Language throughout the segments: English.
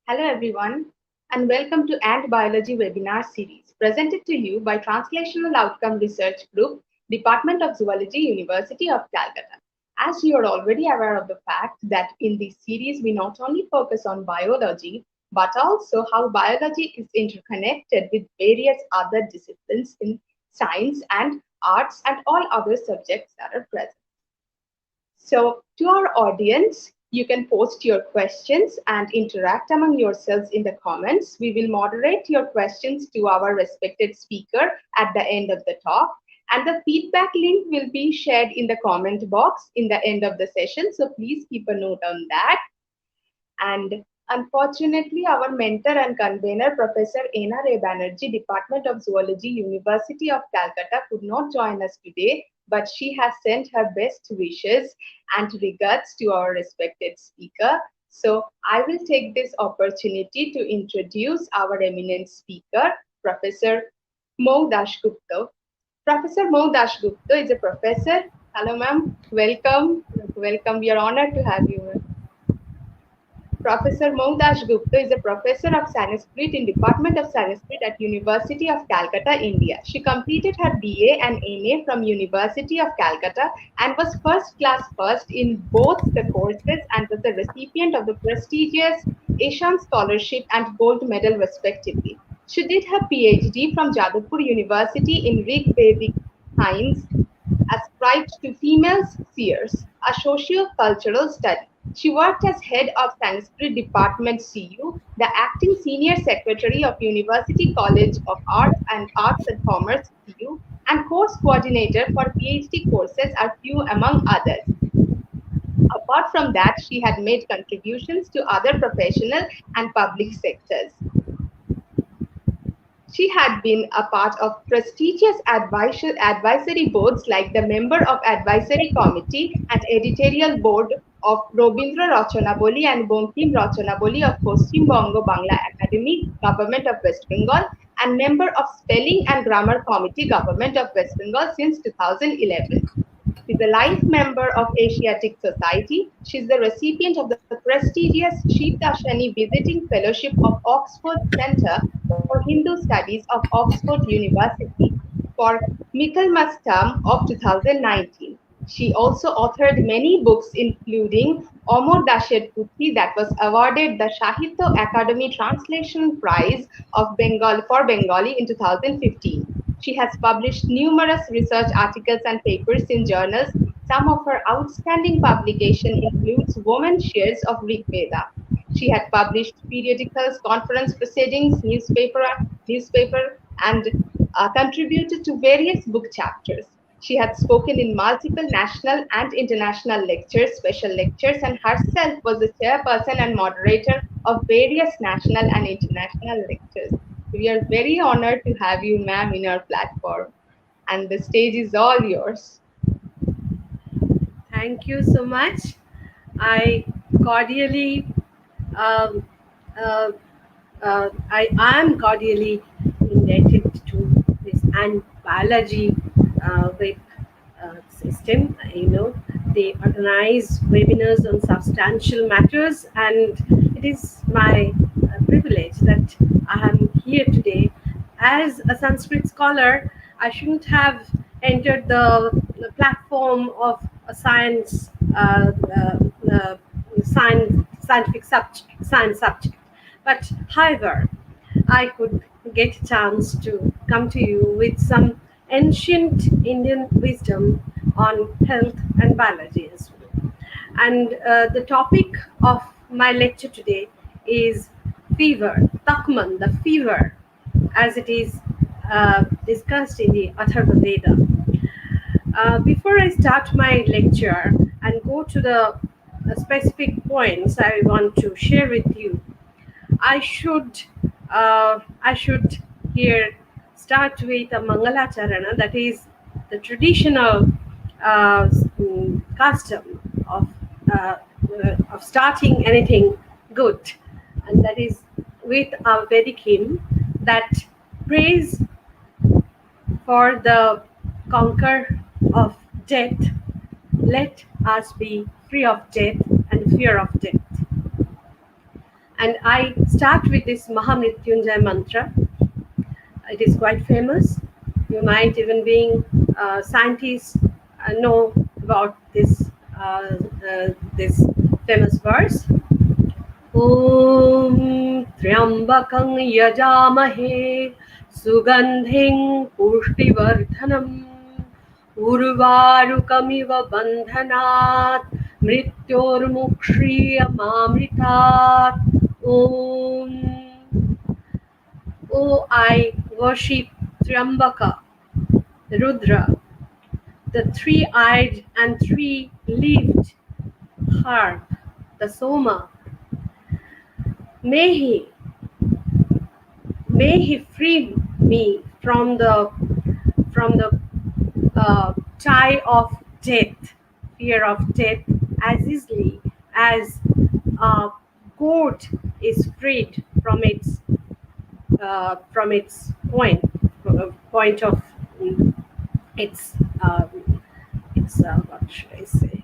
Hello everyone, and welcome to Ant Biology webinar series presented to you by Translational Outcome Research Group, Department of Zoology, University of Calcutta. As you are already aware of the fact that in this series we not only focus on biology, but also how biology is interconnected with various other disciplines in science and arts and all other subjects that are present. So, to our audience, you can post your questions and interact among yourselves in the comments. We will moderate your questions to our respected speaker at the end of the talk. And the feedback link will be shared in the comment box in the end of the session. So please keep a note on that. And unfortunately, our mentor and convener, Professor N.R.A. Banerjee, Department of Zoology, University of Calcutta, could not join us today, but she has sent her best wishes and regards to our respected speaker. So I will take this opportunity to introduce our eminent speaker, Professor Mo Dashgupta. Professor Mo Dashgupta is a professor. Hello, ma'am. Welcome. Welcome. We are honored to have you, ma'am. Professor Mohdash Gupta is a professor of Sanskrit in Department of Sanskrit at University of Calcutta, India. She completed her BA and MA from University of Calcutta and was first class first in both the courses and was the recipient of the prestigious Asian Scholarship and Gold Medal respectively. She did her PhD from Jadavpur University in Rig Vedic Science ascribed to female seers, a socio-cultural study. She worked as head of Sanskrit Department CU, the acting senior secretary of University College of Arts and Commerce CU, and course coordinator for PhD courses at few among others. Apart from that, she had made contributions to other professional and public sectors. She had been a part of prestigious advisory boards like the member of advisory committee and editorial board of Robindra Rachanaboli and Bankim Rachanaboli of Paschim Bongo Bangla Academy, Government of West Bengal, and member of Spelling and Grammar Committee, Government of West Bengal since 2011. She's a life member of Asiatic Society. She's the recipient of the prestigious Shivdashani Visiting Fellowship of Oxford Center for Hindu Studies of Oxford University for Michaelmas term of 2019. She also authored many books, including Amar Dasher Puthi, that was awarded the Sahitya Academy Translation Prize of Bengal for Bengali in 2015. She has published numerous research articles and papers in journals. Some of her outstanding publication includes Women's Shares of Rig Veda. She had published periodicals, conference proceedings, newspaper, and contributed to various book chapters. She had spoken in multiple national and international lectures, special lectures, and herself was the chairperson and moderator of various national and international lectures. We are very honored to have you, ma'am, in our platform. And the stage is all yours. Thank you so much. I cordially, um, I am cordially indebted to this and biology web system. They organize webinars on substantial matters, and it is my privilege that I am here today. As a Sanskrit scholar, I shouldn't have entered the platform of a science subject. But however, I could get a chance to come to you with some ancient Indian wisdom on health and biology as well. And the topic of my lecture today is fever, Thakman, the fever, as it is discussed in the Atharva Veda. Before I start my lecture and go to the specific points I want to share with you, I should here start with a Mangalacharana, that is the traditional custom of starting anything good, and that is with a Vedic hymn that prays for the conquer of death. Let us be free of death and fear of death. And I start with this Mahamrityunjay mantra. It is quite famous. You might even being scientists know about this famous verse. ॐ त्र्यम्बकं यजामहे सुगन्धिं पुष्टिवर्धनम् उर्वारुकमिव बन्धनात् मृत्योर्मुक्षीयमामृतात् ॐ. Oh, I worship Triambaka, Rudra, the three-eyed and three-leaved herb, the Soma. May he, may he free me from the tie of death, fear of death, as easily as a goat is freed from its point of its what should I say?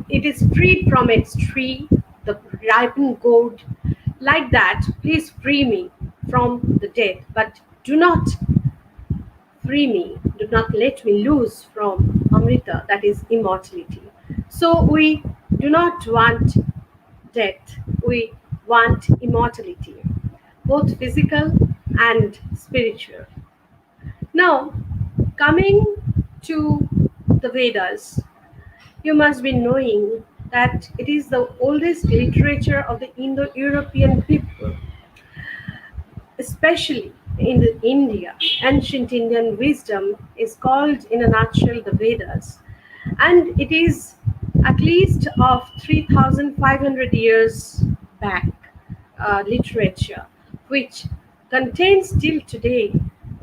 It is freed from its tree, the ripened gourd. Like that, please free me from the death, but do not free me, do not let me lose from Amrita, that is immortality. So we do not want death, we want immortality, both physical and spiritual. Now, coming to the Vedas, you must be knowing that it is the oldest literature of the Indo-European people, especially in India. Ancient Indian wisdom is called in a nutshell the Vedas, and it is at least of 3,500 years back literature, which contains still today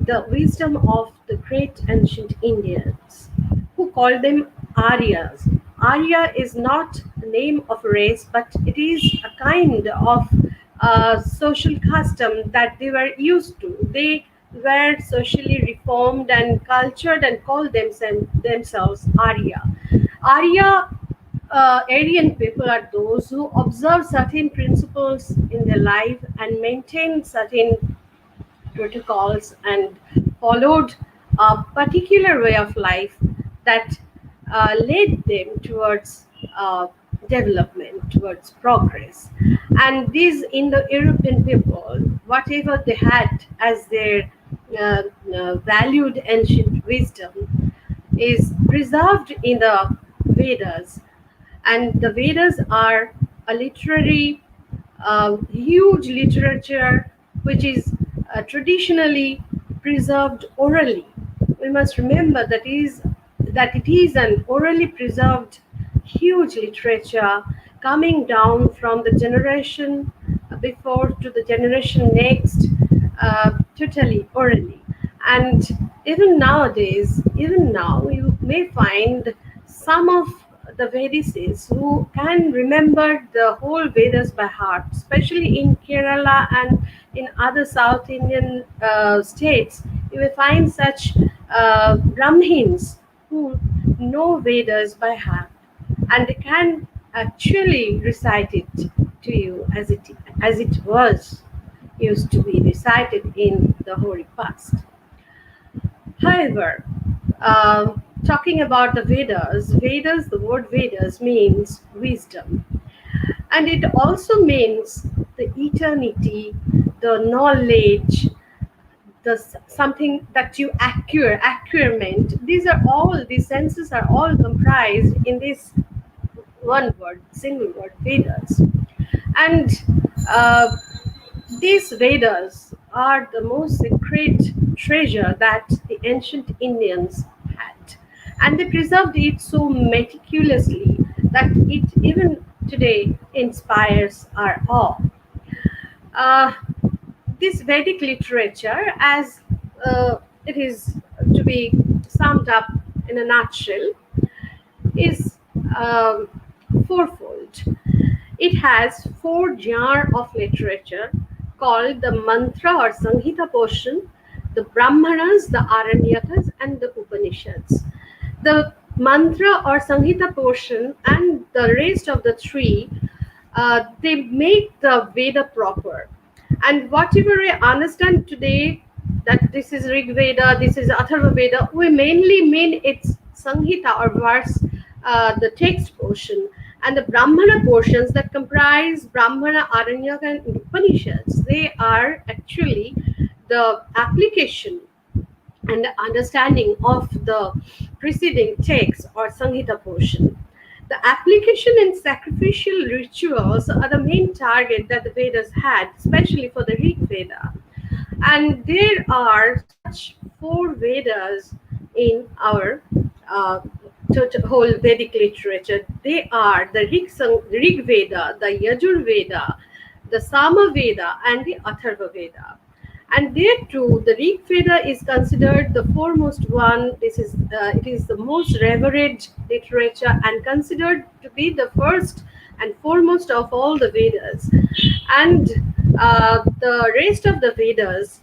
the wisdom of the great ancient Indians, who call them Aryas. Arya is not the name of a race, but it is a kind of social custom that they were used to. They were socially reformed and cultured and called themselves Arya. Arya Aryan people are those who observe certain principles in their life and maintain certain protocols and followed a particular way of life that led them towards development, towards progress. And these Indo-European people, whatever they had as their valued ancient wisdom, is preserved in the Vedas. And the Vedas are a literary, huge literature which is traditionally preserved orally. We must remember that it is an orally preserved huge literature coming down from the generation before to the generation next, totally orally. And even nowadays, even now, you may find some of the Vedicis who can remember the whole Vedas by heart, especially in Kerala and in other South Indian states. You will find such Brahmins who know Vedas by heart, and they can actually recite it to you as it was used to be recited in the hoary past. However, talking about the Vedas, the word Vedas means wisdom, and it also means the eternity, the knowledge, something that you acquirement. These senses are all comprised in this one word, single word, Vedas. And uh, these Vedas are the most sacred treasure that the ancient Indians had. And they preserved it so meticulously that it even today inspires our awe. Uh, this Vedic literature, as it is to be summed up in a nutshell, is um, fourfold. It has four genres of literature called the mantra or Sanghita portion, the Brahmanas, the Aranyakas, and the Upanishads. The mantra or Sanghita portion and the rest of the three they make the Veda proper. And whatever I understand today, that this is Rig Veda, this is Atharva Veda, we mainly mean its Sanghita or verse, the text portion, and the Brahmana portions that comprise Brahmana, Aranyaka, and Upanishads. They are actually the application and understanding of the preceding text or Sanghita portion. The application in sacrificial rituals are the main target that the Vedas had, especially for the Rig Veda. And there are such four Vedas in our uh, whole Vedic literature. They are the Rig Veda, the Yadur Veda, the Sama Veda, and the Atharva Veda. And there too, the Rig Veda is considered the foremost one. It is the most revered literature and considered to be the first and foremost of all the Vedas. And the rest of the Vedas,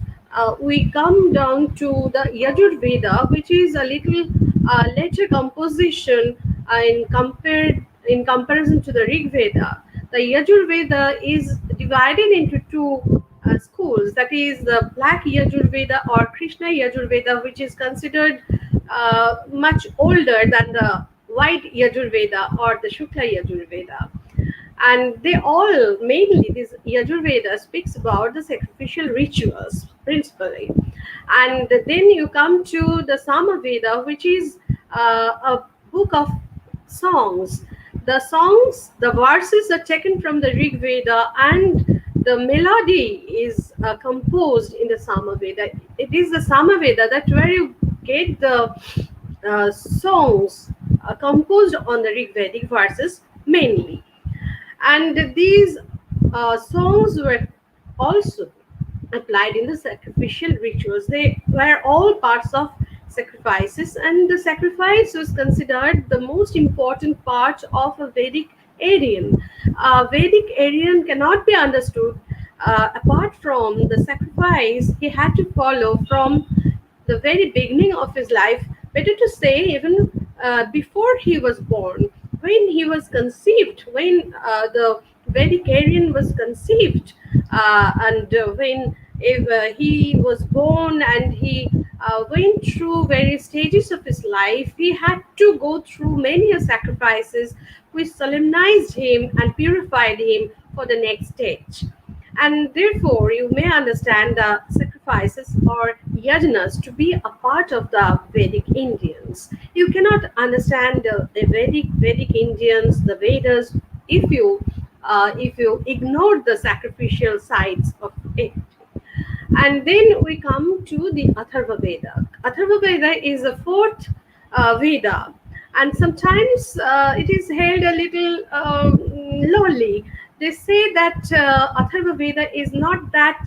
we come down to the Yadur Veda, which is a little later composition in comparison to the Rig Veda. The Yadur Veda is divided into two schools, that is the Black Yadur Veda or Krishna Yadur Veda, which is considered much older than the White Yadur Veda or the Shukla Yadur Veda. And they all, mainly this Yadur Veda speaks about the sacrificial rituals principally. And then you come to the Sama Veda, which is a book of songs. The songs, the verses are taken from the Rig Veda, and the melody is composed in the Sama Veda. It is the Sama Veda that where you get the songs composed on the Rig Vedic verses mainly. And these songs were also applied in the sacrificial rituals. They were all parts of sacrifices, and the sacrifice was considered the most important part of a Vedic Aryan. Vedic Aryan cannot be understood apart from the sacrifice he had to follow from the very beginning of his life, better to say, even before he was born, when he was conceived, when the Vedicarian was conceived, and when if, he was born and he went through various stages of his life, he had to go through many sacrifices which solemnized him and purified him for the next stage. And therefore, you may understand the sacrifices or yajnas to be a part of the Vedic Indians. You cannot understand the Vedic Indians, the Vedas, if you ignore the sacrificial sides of it. And then we come to the Atharva Veda. Atharva Veda is the fourth Veda, and sometimes it is held a little lowly. They say that Atharva Veda is not that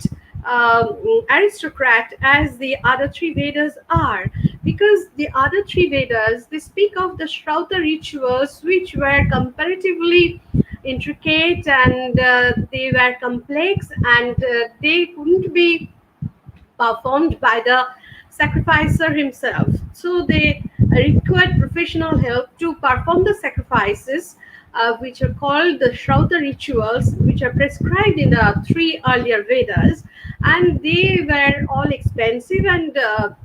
aristocrat as the other three Vedas are, because the other three Vedas, they speak of the Shrauta rituals, which were comparatively intricate, and they were complex, and they couldn't be performed by the sacrificer himself. So they required professional help to perform the sacrifices, which are called the Shrauta rituals, which are prescribed in the three earlier Vedas, and they were all expensive and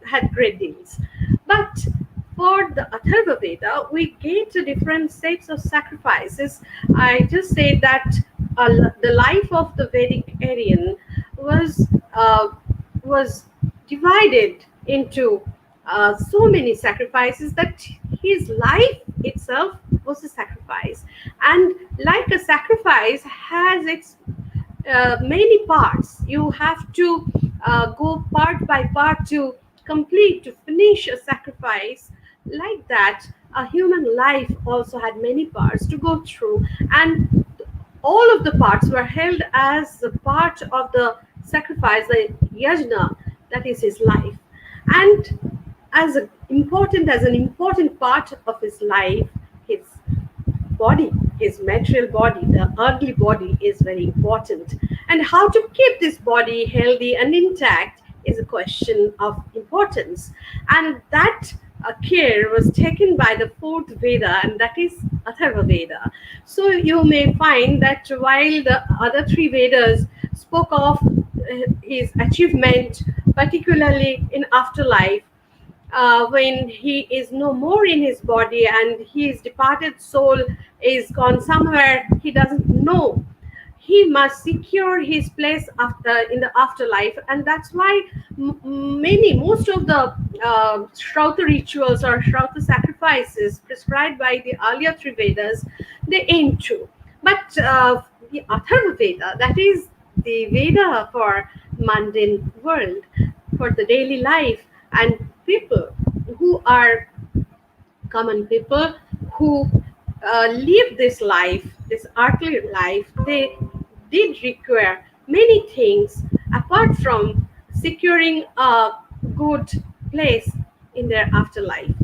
had great deals. But for the Atharva Veda, we get different sets of sacrifices. I just said that the life of the Vedic Aryan was divided into so many sacrifices that his life itself was a sacrifice. And like a sacrifice has its many parts, you have to go part by part to complete, to finish a sacrifice. Like that, a human life also had many parts to go through, and all of the parts were held as a part of the sacrifice, the yajna, that is his life. And as an important part of his life, his body, his material body, the earthly body is very important. And how to keep this body healthy and intact is a question of importance. And that care was taken by the fourth Veda, and that is Atharva Veda. So you may find that while the other three Vedas spoke of his achievement, particularly in afterlife, when he is no more in his body and his departed soul is gone somewhere he doesn't know, he must secure his place after in the afterlife. And that's why most of the Shrauta rituals or Shrauta sacrifices prescribed by the earlier three Vedas, they aim to. But the Atharva Veda, that is the Veda for mundane world, for the daily life, and people who are common people who live this life, this earthly life, they did require many things apart from securing a good place in their afterlife.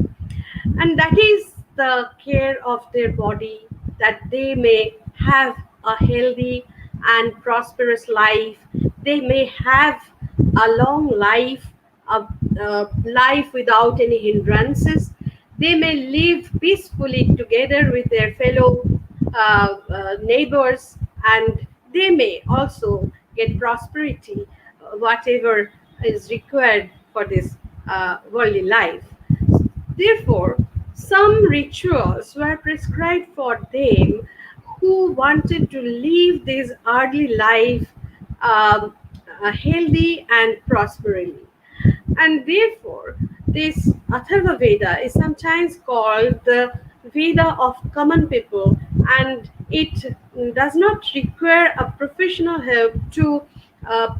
And that is the care of their body, that they may have a healthy and prosperous life. They may have a long life, a life without any hindrances. They may live peacefully together with their fellow neighbors, and they may also get prosperity, whatever is required for this worldly life. Therefore, some rituals were prescribed for them who wanted to live this earthly life um, healthy and prosperly. And therefore, this Atharva Veda is sometimes called the Veda of common people, and it does not require a professional help to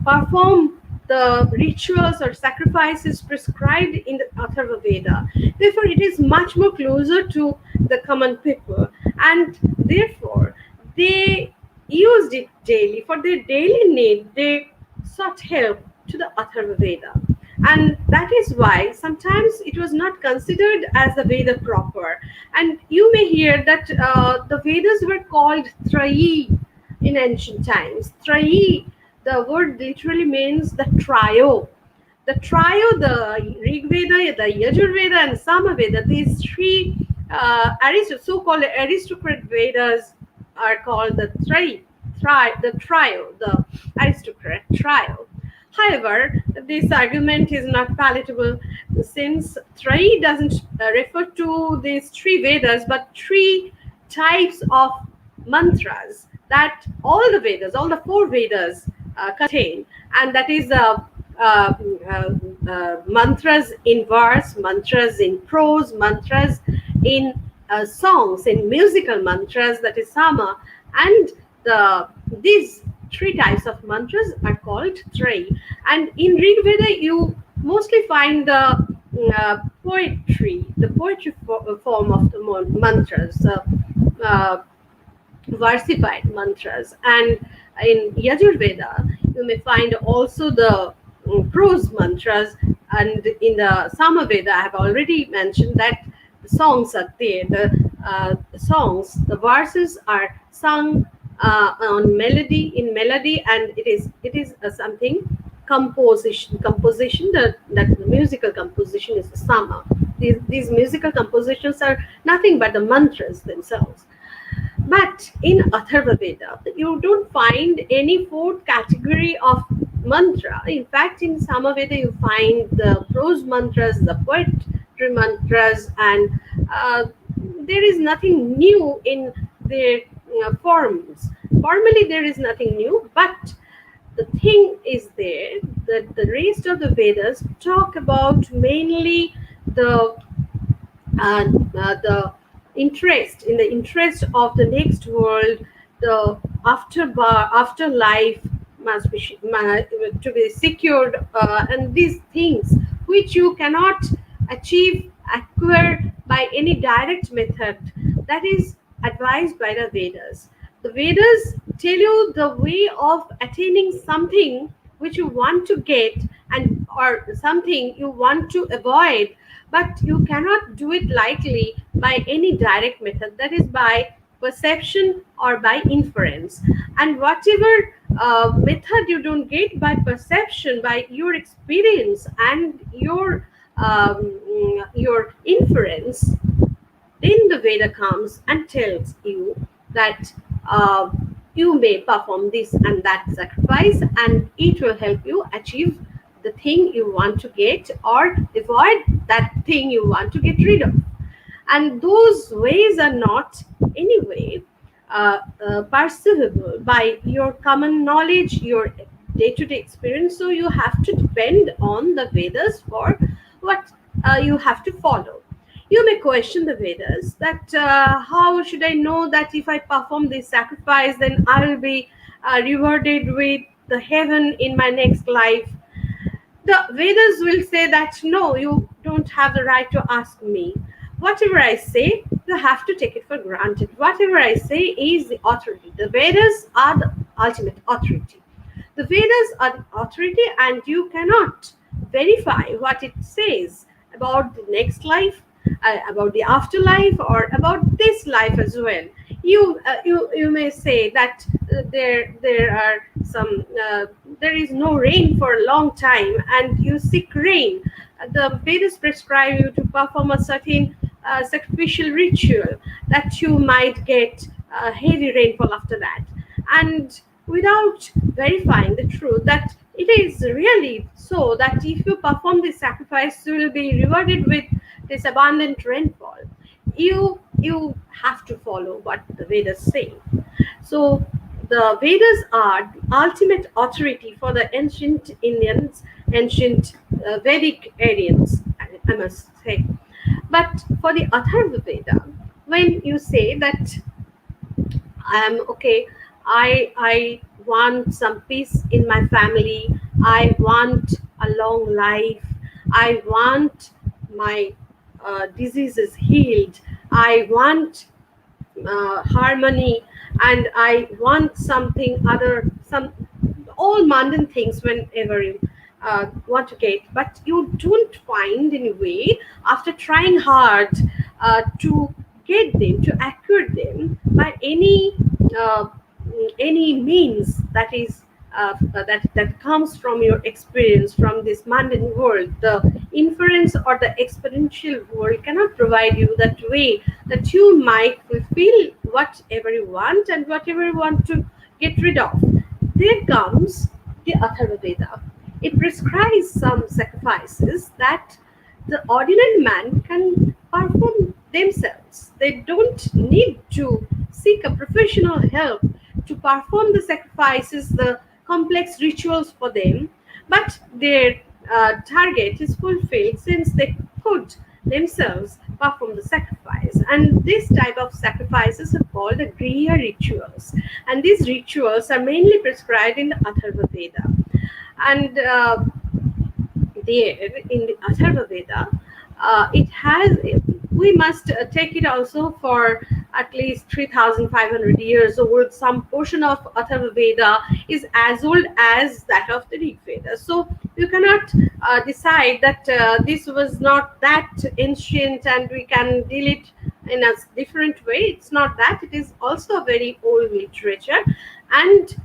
perform the rituals or sacrifices prescribed in the Atharva Veda. Therefore, it is much more closer to the common people, and therefore, they used it daily for their daily need. They sought help to the Atharva Veda, and that is why sometimes it was not considered as the Veda proper. And you may hear that the Vedas were called Trayi in ancient times. Trayi, the word literally means the trio. The trio, the Rig Veda, the Yadur Veda, and Sama Veda, these three so-called aristocrat Vedas are called the the trio, the aristocrat trio. However, this argument is not palatable since Trayi doesn't refer to these three Vedas but three types of mantras that all the Vedas, all the four Vedas contain, and that is mantras in verse, mantras in prose, mantras in songs, in musical mantras, that is Sama, and these three types of mantras are called Trayi. And in Rig Veda, you mostly find the poetry form of the mantras, versified mantras. And in Yadur Veda, you may find also the prose mantras. And in the Sama Veda, I have already mentioned that the songs are there. The songs, the verses are sung on melody, in melody, and it is something composition that the musical composition is the Sama. These musical compositions are nothing but the mantras themselves. But in Atharva Veda, you don't find any fourth category of mantra. In fact, in Samaveda, you find the prose mantras, the poetry mantras, and there is nothing new in their forms. Formally, there is nothing new, but the thing is there that the rest of the Vedas talk about mainly the the interest of the next world, the afterlife must be to be secured, and these things which you cannot acquire by any direct method, that is advised by the Vedas. The Vedas tell you the way of attaining something which you want to get, and or something you want to avoid, but you cannot do it lightly by any direct method, that is by perception or by inference. And whatever method you don't get by perception, by your experience and your your inference, then the Veda comes and tells you that uh, you may perform this and that sacrifice, and it will help you achieve the thing you want to get or avoid that thing you want to get rid of. And those ways are not anyway perceivable by your common knowledge, your day-to-day experience. So you have to depend on the Vedas for what you have to follow. You may question the Vedas that how should I know that if I perform this sacrifice, then I will be rewarded with the heaven in my next life. The Vedas will say that no, you don't have the right to ask me. Whatever I say, you have to take it for granted. Whatever I say is the authority. The Vedas are the ultimate authority. The Vedas are the authority, and you cannot verify what it says about the next life, about the afterlife, or about this life as well. You may say that there are some there is no rain for a long time, and you seek rain. The Vedas prescribe you to perform a certain sacrificial ritual that you might get heavy rainfall after that, and without verifying the truth that it is really so that if you perform this sacrifice, you will be rewarded with this abundant rainfall. You have to follow what the Vedas say. So the Vedas are the ultimate authority for the ancient Indians, ancient Vedic Aryans, I must say. But for the Atharva Veda, when you say that okay, I want some peace in my family, I want a long life, I want my diseases healed, I want harmony, and I want something other, some all mundane things whenever you want to get, but you don't find any way after trying hard to get them, to acquire them by uh, any means that is that comes from your experience from this mundane world. The inference or the exponential world cannot provide you that way that you might fulfill whatever you want and whatever you want to get rid of. There comes the Atharva Veda. It prescribes some sacrifices that the ordinary man can perform themselves. They don't need to seek a professional help to perform the sacrifices, the complex rituals for them, but their target is fulfilled since they could themselves perform the sacrifice. And this type of sacrifices are called the Grier Rituals. And these rituals are mainly prescribed in the Atharva Veda. And there in the Atharva Veda, it has, we must take it also for at least 3,500 years old. Some portion of Atharva Veda is as old as that of the Rig Veda. So you cannot decide that this was not that ancient and we can deal it in a different way. It's not that. It is also a very old literature, and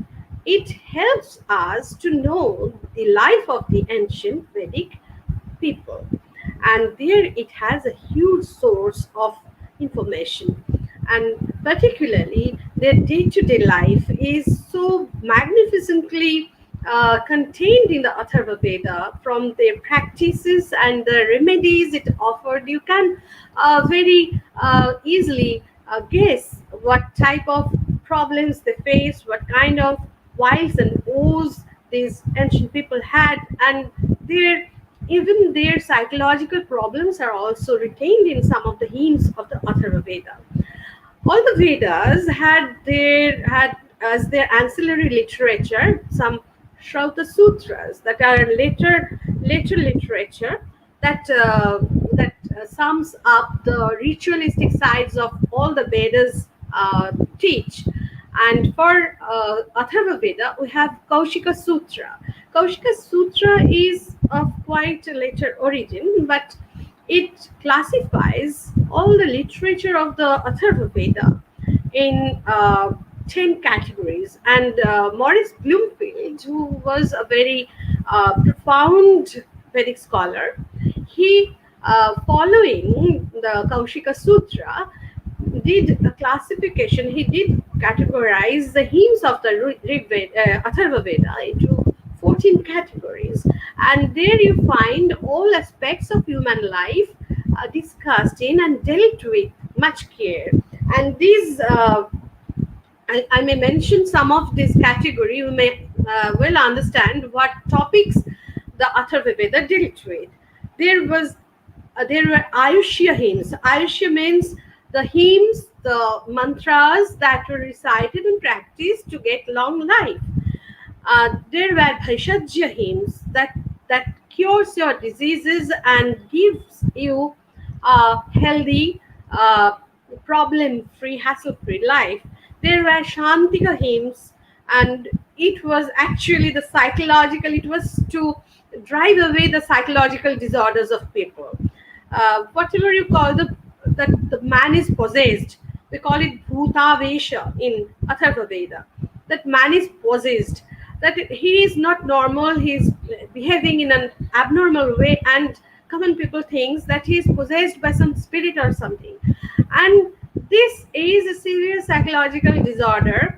it helps us to know the life of the ancient Vedic people. And there it has a huge source of information. And particularly, their day to day life is so magnificently contained in the Atharva Veda, from their practices and the remedies it offered. You can very easily guess what type of problems they faced, what kind of wiles and woes these ancient people had, and their even their psychological problems are also retained in some of the hymns of the Atharva Veda. All the Vedas had as their ancillary literature some Shauta Sutras that are later literature that sums up the ritualistic sides of all the Vedas teach. And for Atharva Veda, we have Kaushika Sutra. Kaushika Sutra is of quite a later origin, but it classifies all the literature of the Atharva Veda in 10 categories. And Maurice Bloomfield, who was a very profound Vedic scholar, he, following the Kaushika Sutra, did a classification. He did categorize the hymns of the Atharva Veda into 14 categories, and there you find all aspects of human life discussed in and dealt with much care. And these I may mention some of this category. You may well understand what topics the Atharva Veda dealt with. There was there were Ayushya hymns. Ayushya means the hymns, the mantras that were recited and practiced to get long life. There were Bhaishajya hymns that cures your diseases and gives you a healthy, problem-free, hassle-free life. There were Shantika hymns, and it was actually the psychological. It was to drive away the psychological disorders of people. Whatever you call that the man is possessed, we call it Bhutavesha in Atharva Veda. That man is possessed, that he is not normal, he is behaving in an abnormal way, and common people thinks that he is possessed by some spirit or something. And this is a serious psychological disorder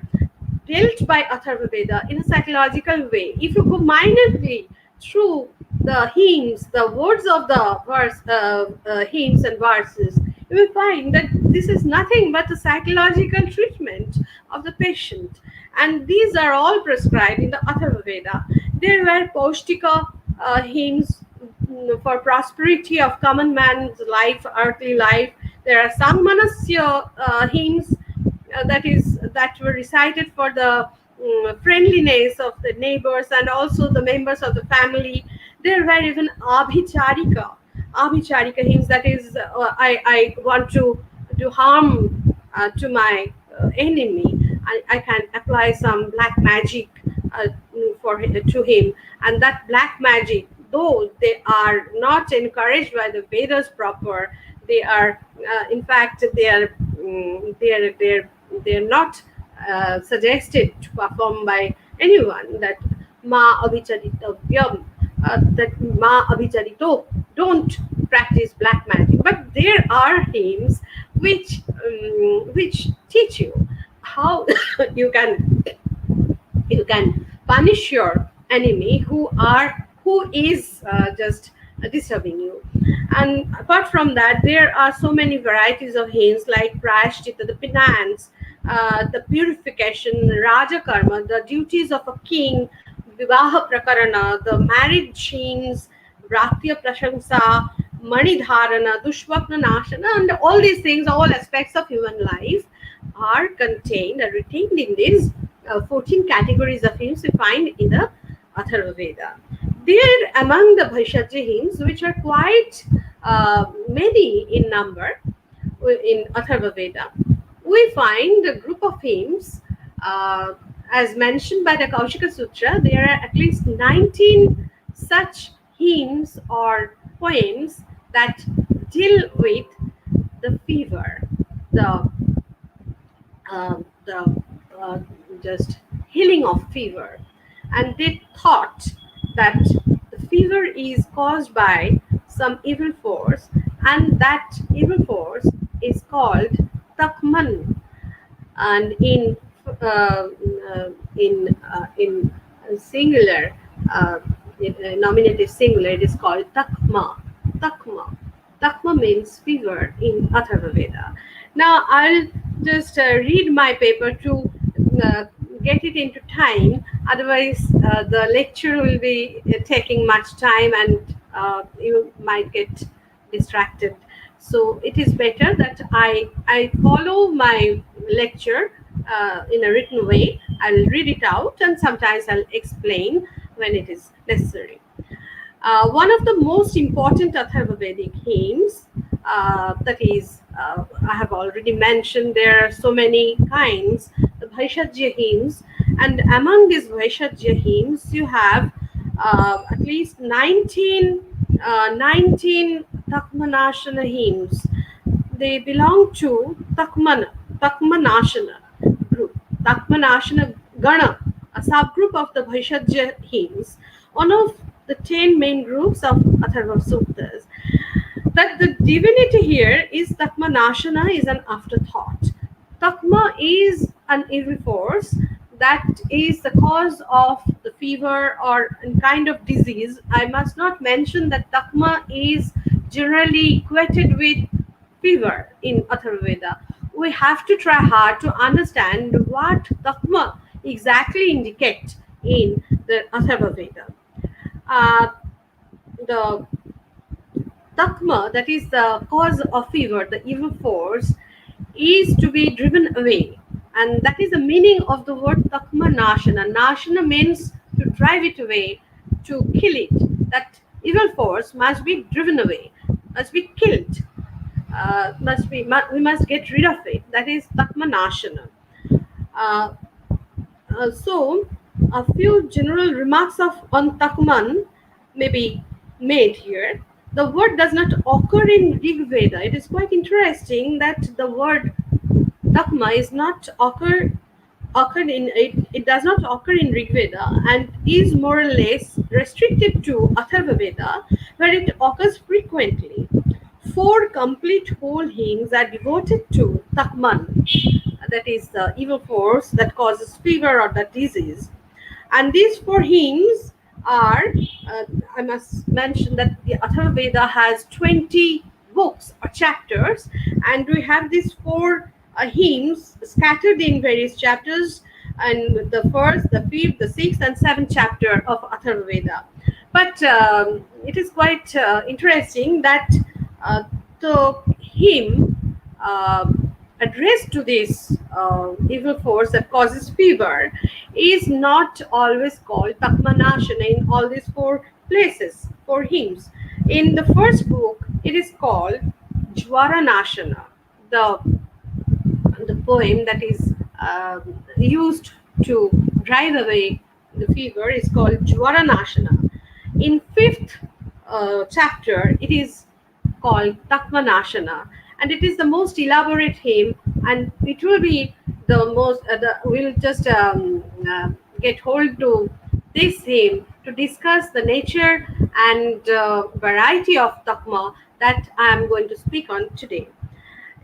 dealt by Atharva Veda in a psychological way. If you go minutely through the hymns, the words of the hymns and verses, you will find that this is nothing but a psychological treatment of the patient. And these are all prescribed in the Atharva Veda. There were Paushtika hymns for prosperity of common man's life, earthly life. There are Sangmanasya hymns that were recited for the friendliness of the neighbors and also the members of the family. There were even Abhicharika hymns, that is, I want to do harm to my enemy. I can apply some black magic to him, and that black magic, though they are not encouraged by the Vedas proper, they are in fact they are not suggested to perform by anyone. That ma abhicharitavyam, that ma abhicharito, don't practice black magic. But there are hymns which teach you how you can punish your enemy who is just disturbing you. And apart from that, there are so many varieties of hymns like Prayaschitta, the penance, the purification, Raja Karma, the duties of a king, Vivaha Prakarana, the marriage hymns, Bhratya Prashansa, Mani Dharana, Dushvapna Nashana, and all these things, all aspects of human life are contained or retained in these 14 categories of hymns we find in the Atharva Veda. There, among the Bhaishajya hymns, which are quite many in number in Atharva Veda, we find a group of hymns, as mentioned by the Kaushika Sutra. There are at least 19 such hymns or poems that deal with the fever, the just healing of fever. And they thought that the fever is caused by some evil force, and that evil force is called Thakman. And in singular, in nominative singular, it is called Thakma. Thakma. Thakma means fever in Atharva Veda. Now I'll just read my paper to get it into time. Otherwise, the lecture will be taking much time, and you might get distracted. So it is better that I follow my lecture in a written way. I'll read it out, and sometimes I'll explain when it is necessary. One of the most important Atharva Vedic hymns, that is, I have already mentioned, there are so many kinds, the Bhaishajya hymns, and among these Bhaishajya hymns, you have at least 19 Thakmanashana hymns. They belong to Thakmanashana group, Thakmanashana Gana, a subgroup of the Bhaishajya hymns. One of the 10 main groups of Atharva Sutras. That the divinity here is Thakmanashana is an afterthought. Thakma is an evil force that is the cause of the fever or a kind of disease. I must not mention that Thakma is generally equated with fever in Atharva Veda. We have to try hard to understand what Thakma exactly indicates in the Atharva Veda. Uh, the Takma, that is the cause of fever, the evil force, is to be driven away. And that is the meaning of the word Takma Nashana. Nashana means to drive it away, to kill it. That evil force must be driven away, must be killed, we must get rid of it. That is Takma Nashana. Uh, so, a few general remarks of on Thakman may be made here. The word does not occur in Rig Veda. It is quite interesting that the word Thakma is not occurred in it. It does not occur in Rig Veda and is more or less restricted to Atharva Veda, where it occurs frequently. Four complete whole hymns are devoted to Thakman, that is the evil force that causes fever or the disease. And these four hymns are, uh, I must mention that the Atharva Veda has 20 books or chapters, and we have these four hymns scattered in various chapters, and the first, the fifth, the sixth, and seventh chapter of Atharva Veda. But it is quite interesting that uh, the hymn uh, addressed to this evil force that causes fever is not always called Takmanashana in all these four places, four hymns. In the first book, it is called Jwaranashana, the the poem that is used to drive away the fever is called Jwaranashana. In fifth chapter, it is called Takmanashana, and it is the most elaborate hymn, and it will be the most. We'll just get hold to this hymn to discuss the nature and variety of Takma that I am going to speak on today.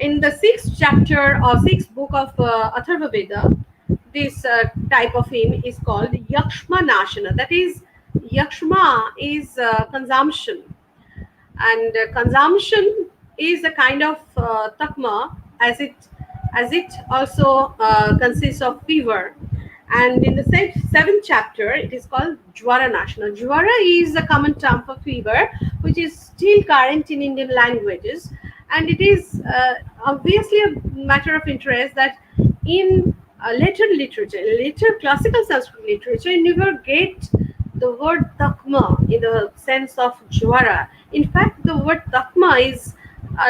In the sixth chapter or sixth book of Atharva Veda, this type of hymn is called Yakshma Nashana. That is, Yakshma is consumption, and consumption is a kind of takma, as it also consists of fever. And in the seventh chapter, it is called Jwara Nashana. Jwara is a common term for fever, which is still current in Indian languages, and it is obviously a matter of interest that in later literature, later classical Sanskrit literature, you never get the word takma in the sense of jwara. In fact, the word takma is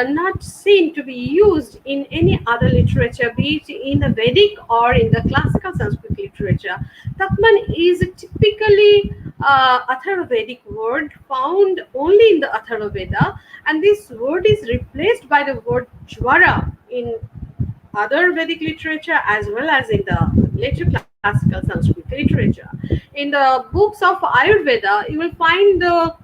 not seen to be used in any other literature, be it in the Vedic or in the classical Sanskrit literature. Thakman is a typically Atharva Vedic word found only in the Atharva Veda, and this word is replaced by the word jwara in other Vedic literature as well as in the later classical Sanskrit literature. In the books of Ayurveda, you will find the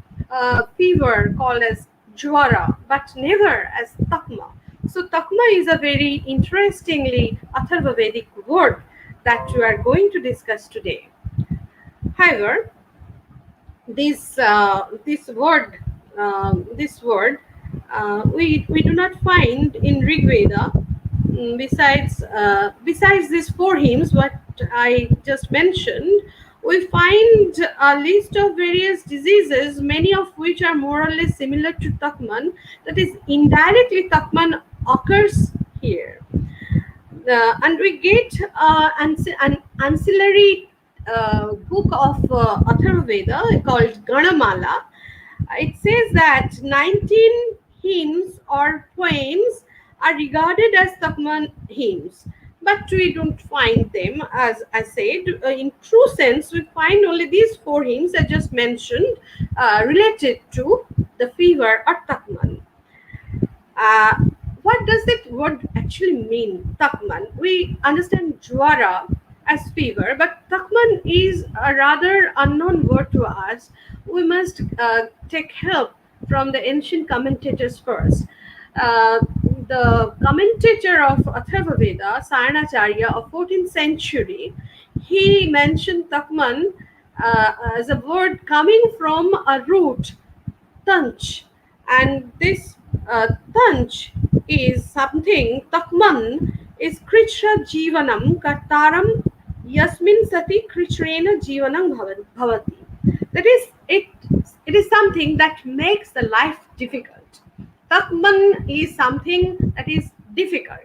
fever called as jwara, but never as takma. So takma is a very interestingly Atharva Vedic word that we are going to discuss today. However, this word we do not find in Rig Veda. Besides these four hymns, what I just mentioned, we find a list of various diseases, many of which are more or less similar to Thakman. That is, indirectly Thakman occurs here. And we get an ancillary book of Atharva Veda called Ganamala. It says that 19 hymns or poems are regarded as Thakman hymns, but we don't find them. As I said, in true sense, we find only these four hymns I just mentioned related to the fever or Thakman. What does that word actually mean, Thakman? We understand Jwara as fever, but Thakman is a rather unknown word to us. We must take help from the ancient commentators first. Uh, the commentator of Atharva Veda, Sayanacharya of 14th century, he mentioned Thakman as a word coming from a root Tanch. And this Tanch is something, Takman is Krishna Jivanam Kartaram Yasmin Sati Krishrena Jivanam Bhavati. That is, it is something that makes the life difficult. Takman is something that is difficult.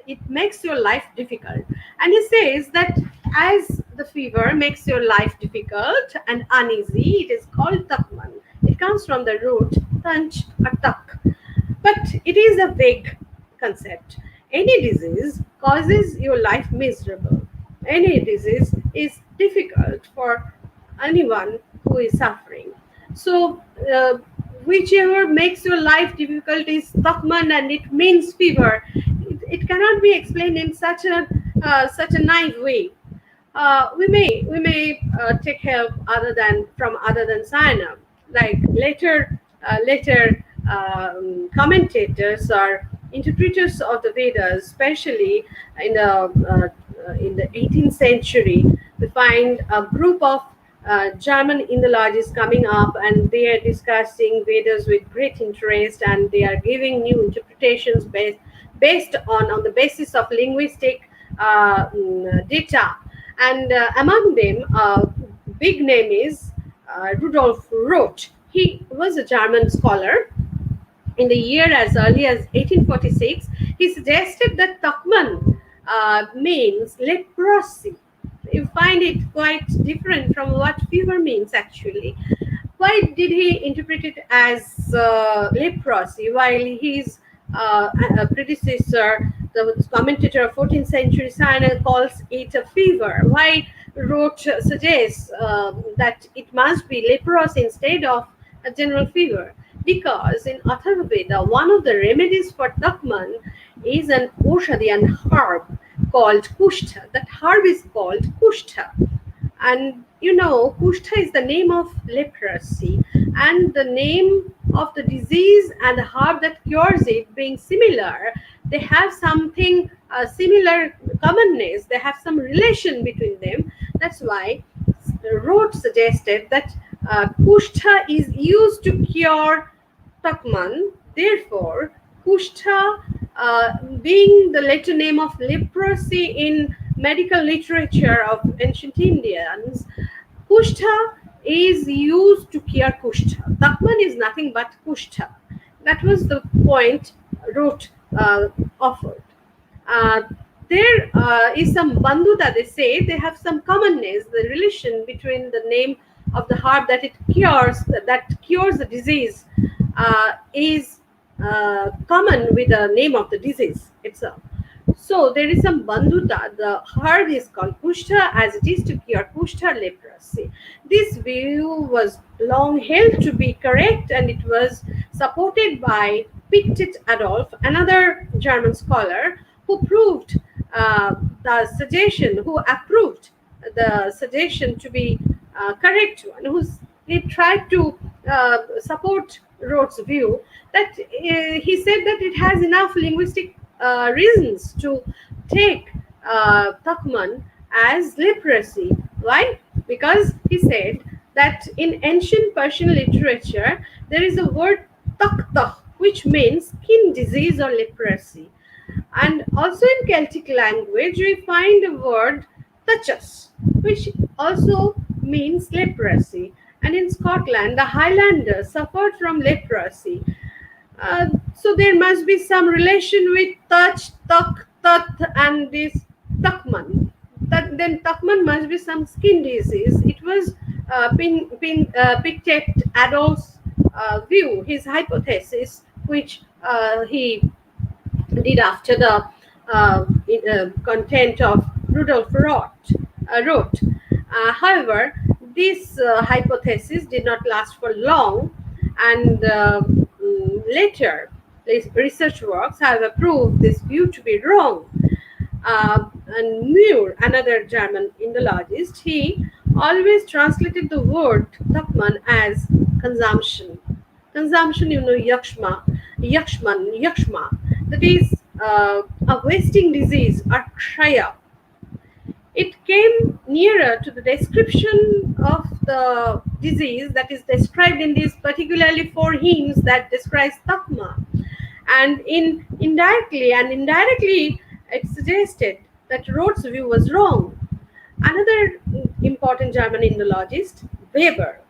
It makes your life difficult. And he says that as the fever makes your life difficult and uneasy, it is called Takman. It comes from the root tanch or tak. But it is a vague concept. Any disease causes your life miserable. Any disease is difficult for anyone who is suffering. So, whichever makes your life difficult is Thakman and it means fever. It cannot be explained in such a naive way. We may take help other than Sayana, like later commentators or interpreters of the Vedas, especially in the in the 18th century. We find a group of German Indologists coming up, and they are discussing Vedas with great interest, and they are giving new interpretations based on the basis of linguistic data. And among them, big name is Rudolf Roth. He was a German scholar. In the year as early as 1846, he suggested that Thakman means leprosy. You find it quite different from what fever means actually. Why did he interpret it as leprosy while his predecessor, the commentator of 14th century Sinai, calls it a fever? Why Roth suggests that it must be leprosy instead of a general fever? Because in Atharva Veda, one of the remedies for Thakman is an oshadi, an herb called Kushtha. That herb is called Kushtha. And you know, Kushtha is the name of leprosy, and the name of the disease and the herb that cures it being similar, they have something similar commonness, they have some relation between them. That's why Roth suggested that Kushtha is used to cure Thakman. Therefore, Kushtha, being the later name of leprosy in medical literature of ancient Indians, Kushtha is used to cure Kushtha. Thakman is nothing but Kushtha. That was the point Roth offered. Uh, there is some bandhuta, they say, they have some commonness, the relation between the name of the herb that cures the disease is common with the name of the disease itself. So there is some bandhuta. The herb is called Kushtha as it is to cure Kushtha leprosy. This view was long held to be correct, and it was supported by Pictet Adolf, another German scholar, who proved who approved the suggestion to be correct one. He tried to support Roth's view that he said that it has enough linguistic reasons to take Thakman as leprosy. Why? Because he said that in ancient Persian literature there is a word taktah, which means skin disease or leprosy. And also in Celtic language we find a word tachas, which also means leprosy. And in Scotland, the Highlanders suffered from leprosy. So there must be some relation with touch, tuck, tut, and this Thakman. Then Thakman must be some skin disease. It was Pictet Adolf's view, his hypothesis, which he did after the content of Rudolf Roth. However, this hypothesis did not last for long, and later research works have proved this view to be wrong. and Muir, another German Indologist, he always translated the word Thakman as consumption. Consumption, yakshma. That is a wasting disease or kshaya. It came nearer to the description of the disease that is described in these particularly four hymns that describes Takma. And indirectly, it suggested that Roth's view was wrong. Another important German Indologist, Weber,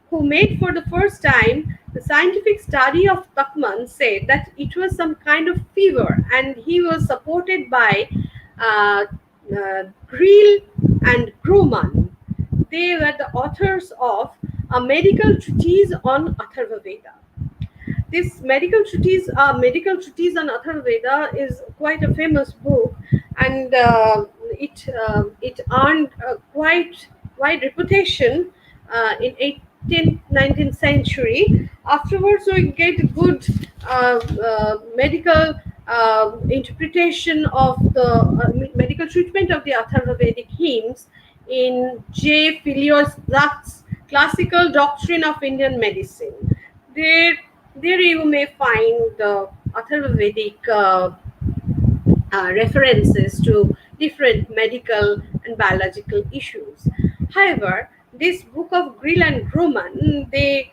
who made for the first time the scientific study of Thakman, said that it was some kind of fever, and he was supported by uh, Griel and Grumman. They were the authors of a medical treatise on Atharva Veda. This medical treatise on Atharva Veda, is quite a famous book, and it earned a quite wide reputation in 18th, 19th century. Afterwards, we get good medical interpretation of the medical treatment of the Atharva Vedic hymns in J. Filiozak's Classical Doctrine of Indian Medicine. There, there you may find the Atharva Vedic references to different medical and biological issues. However, this book of Grill and Grumman, they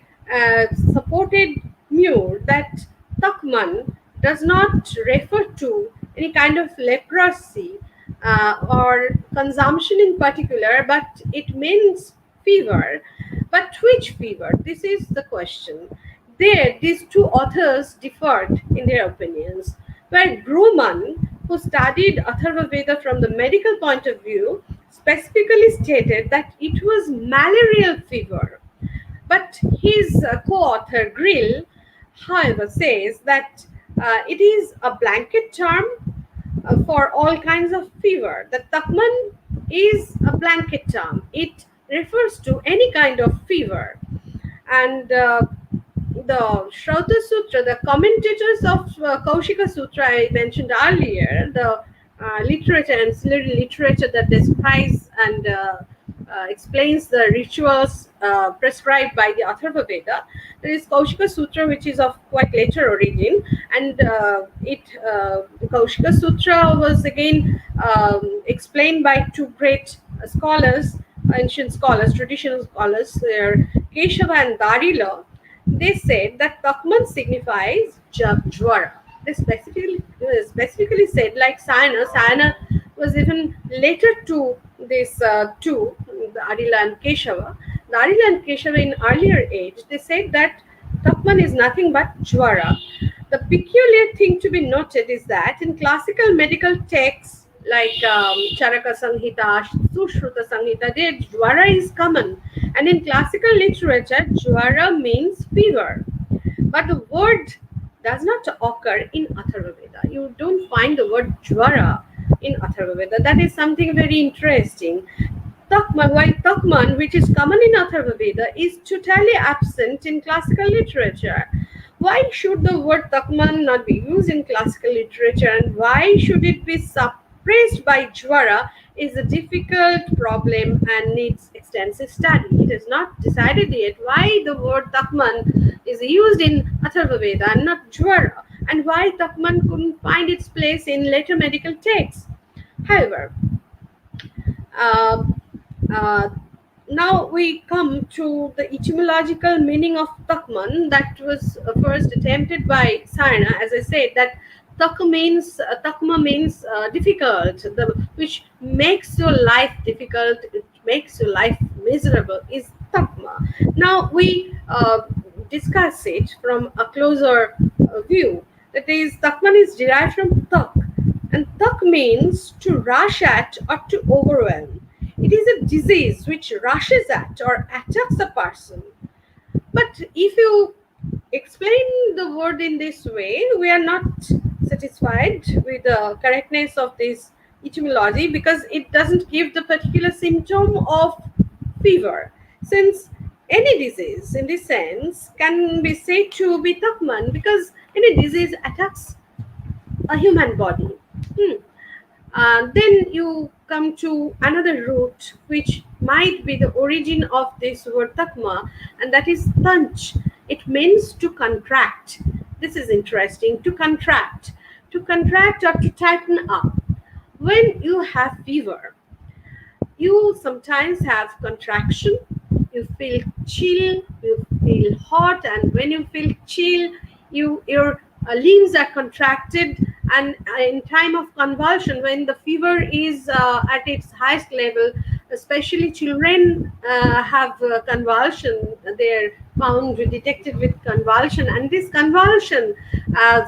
supported Muir that Thakman does not refer to any kind of leprosy or consumption in particular, but it means fever. But which fever? This is the question. There, these two authors differed in their opinions, where Grumman, who studied Atharva Veda from the medical point of view, specifically stated that it was malarial fever. But his co-author Grill, however, says that it is a blanket term for all kinds of fever. The Thakman is a blanket term. It refers to any kind of fever. And the Shauta Sutra, the commentators of Kaushika Sutra I mentioned earlier, the literature, ancillary literature that describes and explains the rituals prescribed by the Atharva Veda. There is Kaushika Sutra, which is of quite later origin, and Kaushika Sutra was again explained by two great scholars, ancient scholars, traditional scholars, Keshava and Darila. They said that Thakman signifies Jwara. They specifically said, like Sayana was even later to this two, the Arila and Keshava. The Arila and Keshava in earlier age, they said that Thakman is nothing but Jwara. The peculiar thing to be noted is that in classical medical texts like Charaka Sanghita, Sushruta Sanghita, there Jwara is common. And in classical literature, Jwara means fever. But the word does not occur in Atharva Veda. You don't find the word Jwara in Atharva Veda. That is something very interesting. While Thakman, which is common in Atharva Veda, is totally absent in classical literature. Why should the word Thakman not be used in classical literature, and why should it be suppressed by Jwara is a difficult problem and needs extensive study. It is not decided yet why the word Thakman is used in Atharva Veda and not Jwara, and why Thakman couldn't find its place in later medical texts. However, uh, uh, now we come to the etymological meaning of Thakman that was first attempted by Sarna. As I said, that Thakma means difficult, which makes your life difficult, it makes your life miserable, is Thakma. Now we discuss it from a closer view. That is, Thakman is derived from Tak, and Tak means to rush at or to overwhelm. It is a disease which rushes at or attacks a person. But if you explain the word in this way, we are not satisfied with the correctness of this etymology because it doesn't give the particular symptom of fever. Since any disease, in this sense, can be said to be Thakman because any disease attacks a human body. Hmm. Then you come to another root, which might be the origin of this word takma, and that is tanch. It means to contract. This is interesting. To contract or to tighten up. When you have fever, you sometimes have contraction, you feel chill, you feel hot, and when you feel chill, your limbs are contracted. And in time of convulsion, when the fever is at its highest level, especially children have convulsion, they're found detected with convulsion, and this convulsion,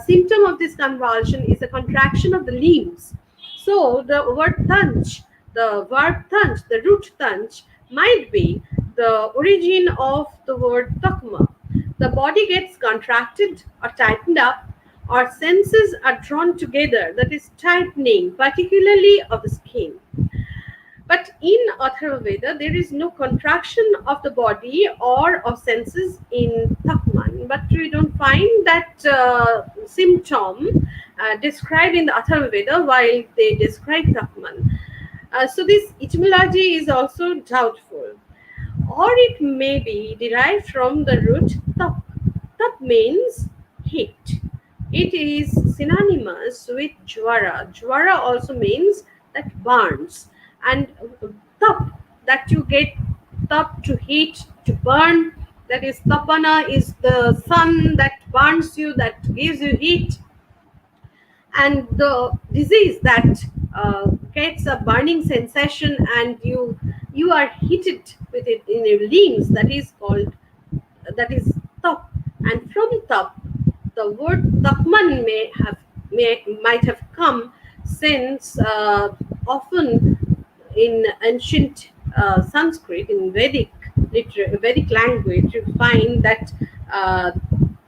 symptom of this convulsion is a contraction of the limbs. So the word tanch, the verb tanch, the root tanch, might be the origin of the word takma. The body gets contracted or tightened up, or senses are drawn together, that is tightening, particularly of the skin. But in Atharva Veda, there is no contraction of the body or of senses in Thakman. But we don't find that symptom described in the Atharva Veda while they describe Thakman. So this etymology is also doubtful, or it may be derived from the root tap. Tap means heat. It is synonymous with jwara. Jwara also means that burns, and tap, that you get tap, to heat, to burn. That is tapana, is the sun that burns you, that gives you heat. And the disease that gets a burning sensation, and you are heated with it in your limbs, that is called, that is tap. And from tap, the word takman might have come, since often in ancient Sanskrit, in Vedic language, you find that uh,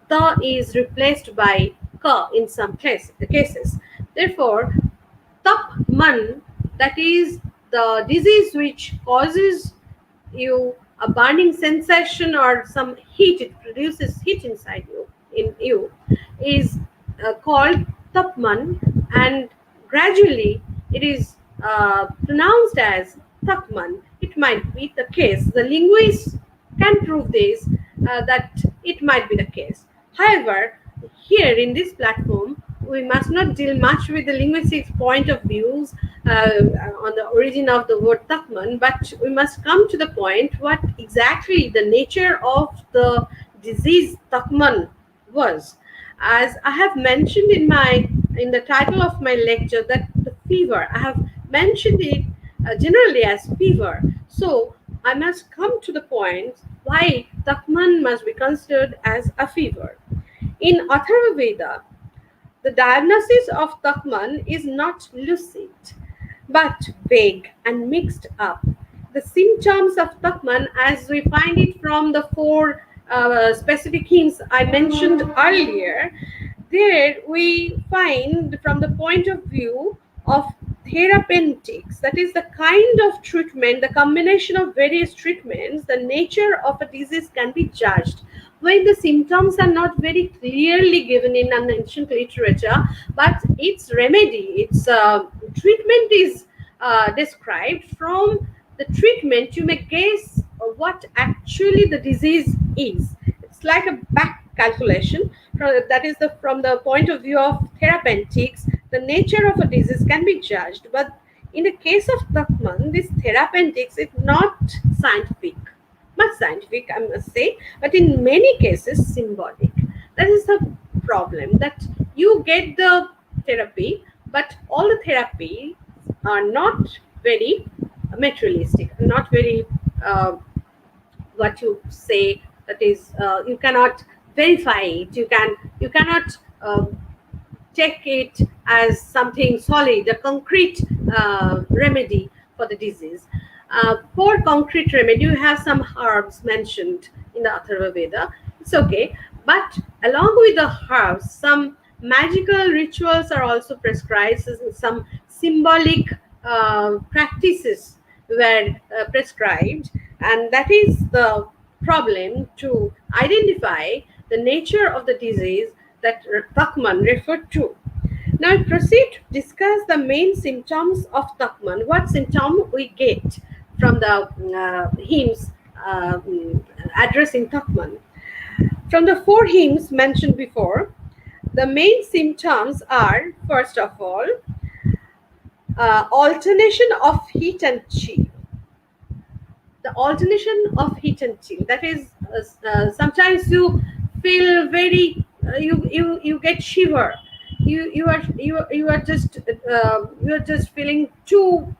ta is replaced by ka in some cases. Therefore, Thakman, that is the disease which causes you a burning sensation or some heat, it produces heat inside you, is called Thakman, and gradually it is pronounced as Thakman. It might be the case. The linguists can prove this, that it might be the case. However, here in this platform, we must not deal much with the linguistics point of views on the origin of the word Thakman, but we must come to the point what exactly the nature of the disease Thakman was. As I have mentioned in the title of my lecture, that the fever, I have mentioned it generally as fever. So I must come to the point why Thakman must be considered as a fever. In Atharva Veda, the diagnosis of Thakman is not lucid, but vague and mixed up. The symptoms of Thakman, as we find it from the four specific hints I mentioned earlier, there we find from the point of view of therapeutics, that is the kind of treatment, the combination of various treatments, the nature of a disease can be judged when the symptoms are not very clearly given in an ancient literature, but its remedy, its treatment is described. From the treatment, you may guess what actually the disease is. It's like a back calculation. That is from the point of view of therapeutics, the nature of a disease can be judged. But in the case of Thakman, this therapeutics is not scientific, much scientific, I must say, but in many cases symbolic. That is the problem, that you get the therapy, but all the therapy are not very materialistic, not very what you say, that is you cannot verify it, you cannot take it as something solid, a concrete remedy for the disease. For concrete remedy, you have some herbs mentioned in the Atharva Veda. It's okay, but along with the herbs, some magical rituals are also prescribed. Some symbolic practices were prescribed, and that is the problem to identify the nature of the disease that Thakman referred to. Now proceed to discuss the main symptoms of Thakman. What symptom we get from the hymns addressing Thakman? From the four hymns mentioned before, the main symptoms are, first of all, alternation of heat and chill. The alternation of heat and chill. That is, sometimes you feel very, you get shiver. You are just feeling too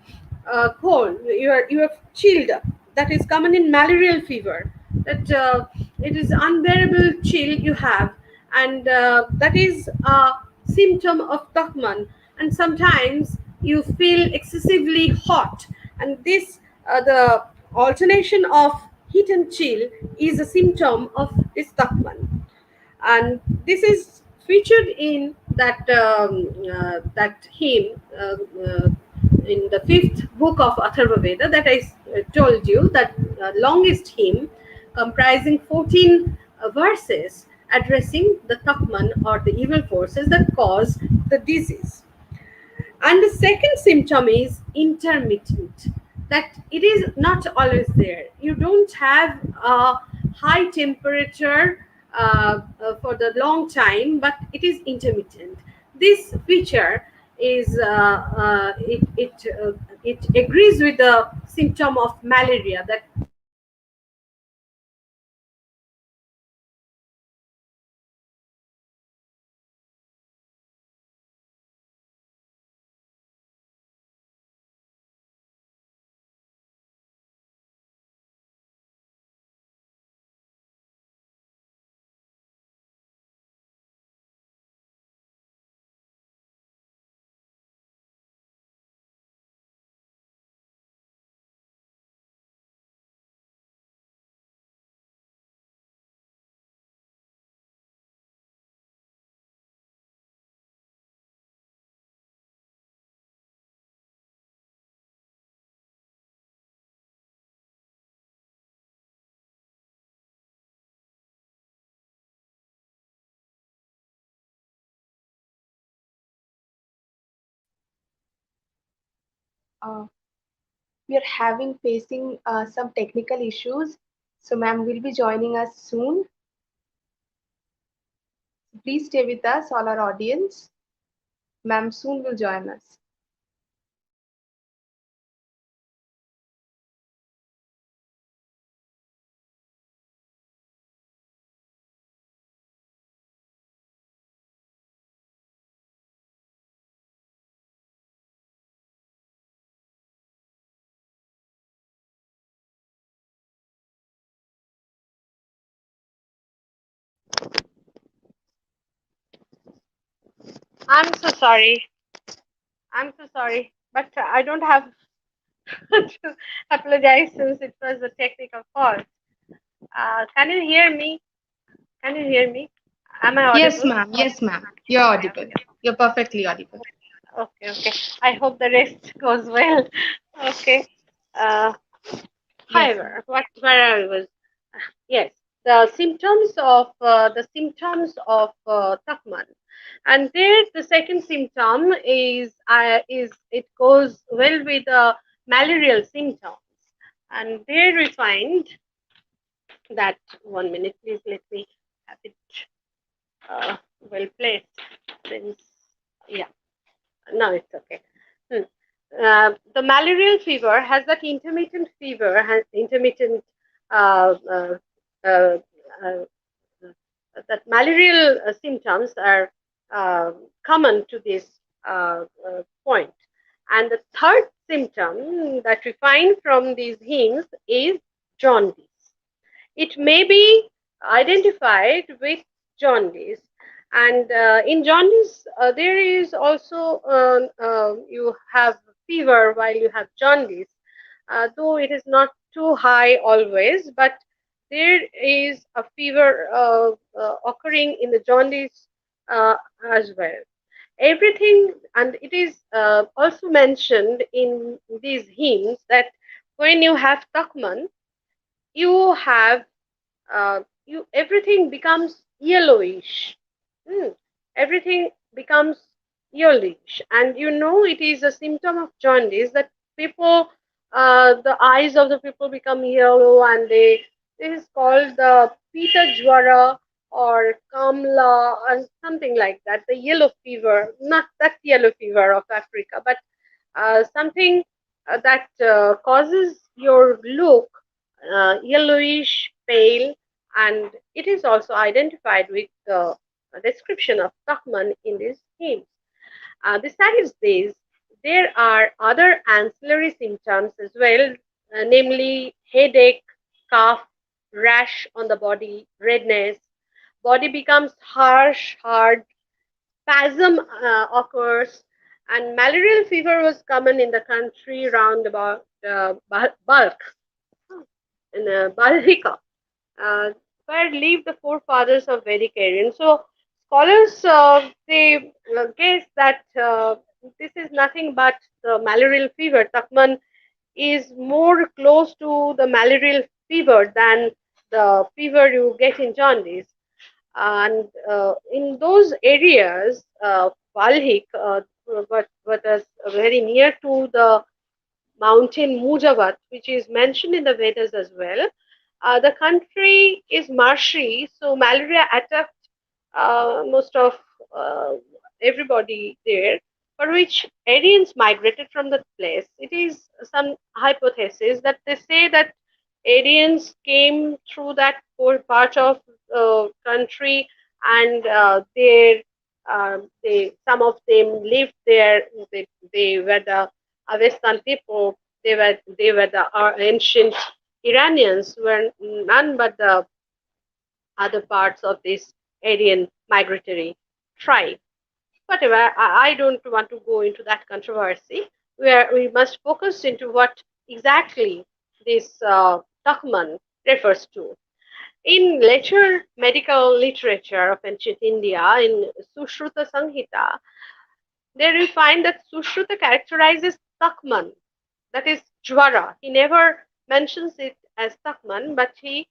cold. You are chilled. That is common in malarial fever. That it is unbearable chill you have, and that is a symptom of Thakman. And sometimes you feel excessively hot, and this the alternation of heat and chill is a symptom of this Thakman, and this is featured in that hymn in the fifth book of Atharva Veda that I told you, that longest hymn comprising 14 verses addressing the Thakman or the evil forces that cause the disease. And the second symptom is intermittent, that it is not always there. You don't have a high temperature for the long time, but it is intermittent. This feature is it agrees with the symptom of malaria, that Uh, we are having facing some technical issues, so ma'am will be joining us soon. Please stay with us, all our audience. Ma'am soon will join us. I'm so sorry. I'm so sorry, but I don't have to apologize since it was a technical fault. Can you hear me? Can you hear me? Am I Yes, audible? ma'am. Yes, ma'am. You're Okay, audible. okay, You're perfectly audible. okay. I hope the rest goes well. Okay. Uh, Yes, ma'am. However, what where I was, yes, the symptoms of Thakman, and there the second symptom is it goes well with the malarial symptoms, and there we find that, 1 minute, please let me have it well placed. Since, yeah, now it's okay. Hmm. The malarial fever has that intermittent fever, has intermittent uh, uh, uh, uh, that malarial symptoms are uh, common to this point. And the third symptom that we find from these hymns is jaundice. It may be identified with jaundice, and in jaundice, there is also you have fever while you have jaundice, though it is not too high always, but there is a fever occurring in the jaundice uh, as well. Everything, and it is also mentioned in these hymns that when you have Thakman, you have everything becomes yellowish. Hmm. Everything becomes yellowish, and it is a symptom of jaundice that people, the eyes of the people become yellow, and this is called the pita jwara or kamla and something like that. The yellow fever, not that yellow fever of Africa, but something that causes your look yellowish, pale, and it is also identified with the description of Thakman in these hymns. Besides this, there are other ancillary symptoms as well, namely headache, cough, rash on the body, redness. Body becomes harsh, hard, spasm occurs, and malarial fever was common in the country round about Balk in Balhika, uh, where lived the forefathers of Vedic Aryan. So scholars they guess that this is nothing but the malarial fever. Takman is more close to the malarial fever than the fever you get in jaundice. And in those areas, Balhik, what is very near to the mountain Mujavat, which is mentioned in the Vedas as well. The country is marshy, so malaria attacked most of uh, everybody there, for which Aryans migrated from that place. It is some hypothesis that they say that Aryans came through that whole part of country, and they some of them lived there. They were the Avestan people. They were the ancient Iranians. Were none but the other parts of this Aryan migratory tribe. Whatever, I don't want to go into that controversy. Where we must focus into what exactly this Thakman refers to. In later medical literature of ancient India, in Sushruta Sanghita, there we find that Sushruta characterizes Thakman, that is Jwara. He never mentions it as Thakman, but he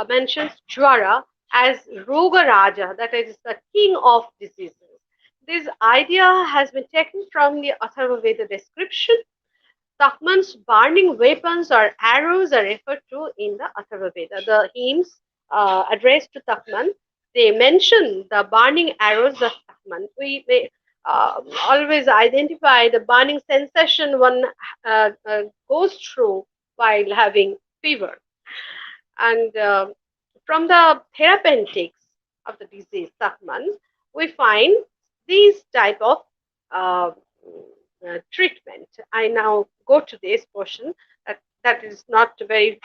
mentions Jwara as Roga Raja, that is the king of diseases. This idea has been taken from the Atharva Veda description. Thakman's burning weapons or arrows are referred to in the Atharva Veda. The hymns addressed to Thakman, they mention the burning arrows of Thakman. We always identify the burning sensation one goes through while having fever. And from the therapeutics of the disease, Thakman, we find these type of uh, treatment. I now go to this portion that is not very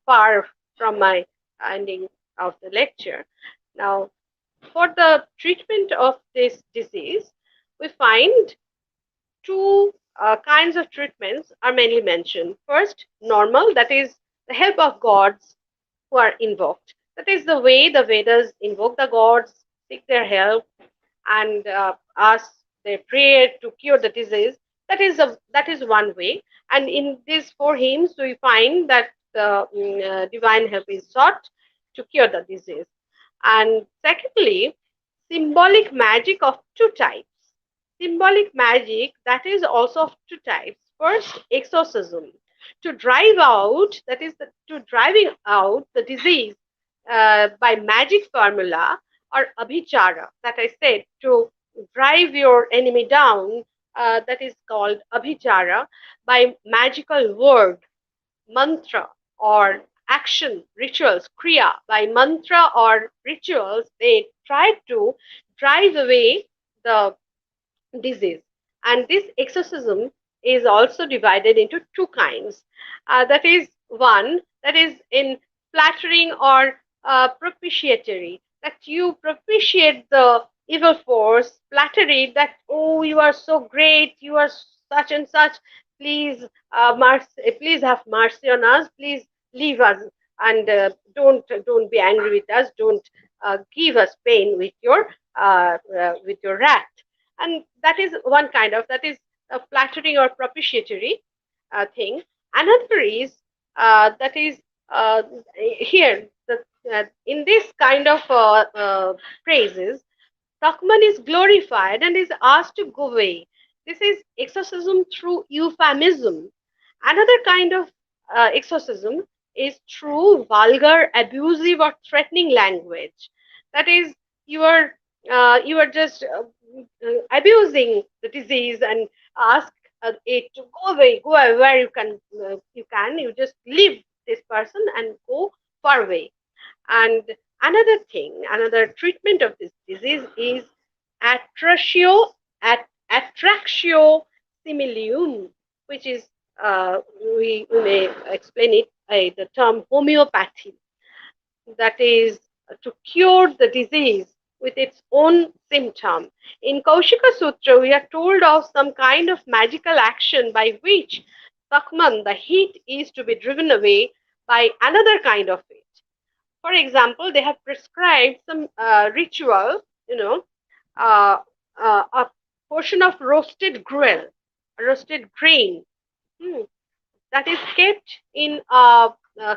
far from my ending of the lecture. Now, for the treatment of this disease, we find two kinds of treatments are mainly mentioned. First, normal, that is the help of gods who are invoked. That is the way the Vedas invoke the gods, seek their help, and ask their prayer to cure the disease. That is one way. And in these four hymns, we find that the divine help is sought to cure the disease. And secondly, symbolic magic of two types. Symbolic magic, that is also of two types. First, exorcism, to drive out, that is to driving out the disease by magic formula, or abhichara, that I said, to drive your enemy down, that is called abhichara, by magical word, mantra, or action, rituals, kriya. By mantra or rituals, they try to drive away the disease. And this exorcism is also divided into two kinds. That is one that is in flattering or propitiatory, that you propitiate the evil force, flattery that, oh, you are so great, you are such and such, please, please have mercy on us, please leave us, and don't be angry with us, don't give us pain with your wrath. And that is one kind of, that is a flattering or propitiatory thing. Another is that is here in this kind of phrases, Thakman is glorified and is asked to go away. This is exorcism through euphemism. Another kind of exorcism is through vulgar, abusive, or threatening language. That is, you are just abusing the disease and ask it to go away, go where you can. You just leave this person and go far away. And another thing, another treatment of this disease is attractio, attractio similium, which is, we may explain it by the term homeopathy. That is to cure the disease with its own symptom. In Kaushika Sutra, we are told of some kind of magical action by which Thakman, the heat, is to be driven away by another kind of heat. For example, they have prescribed some ritual, uh, a portion of roasted gruel, roasted grain, hmm, that is kept in a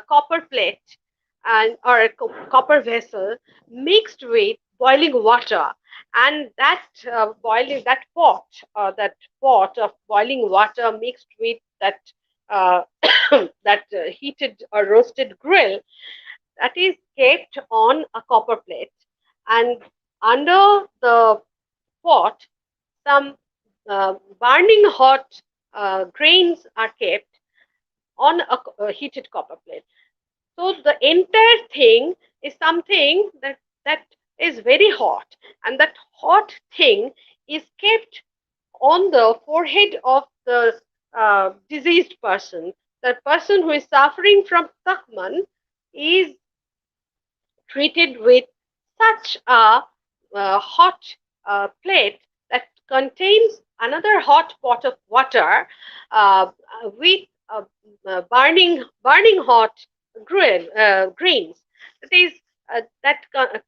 copper plate and or a copper vessel mixed with boiling water, and that pot of boiling water mixed with that uh, heated or roasted grill, that is kept on a copper plate, and under the pot some burning hot grains are kept on a heated copper plate. So the entire thing is something that is very hot, and that hot thing is kept on the forehead of the diseased person. The person who is suffering from Thakman is treated with such a hot plate that contains another hot pot of water with burning hot grains. That is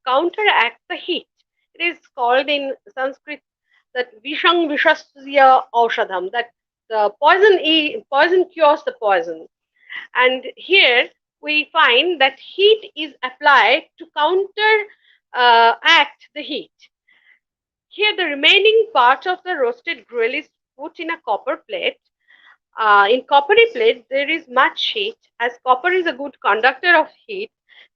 counteracts the heat. It is called in Sanskrit that vishang vishasya aushadham, that the poison cures the poison. And here we find that heat is applied to counter act the heat. Here the remaining part of the roasted gruel is put in a copper plate. In coppery plate there is much heat, as copper is a good conductor of heat.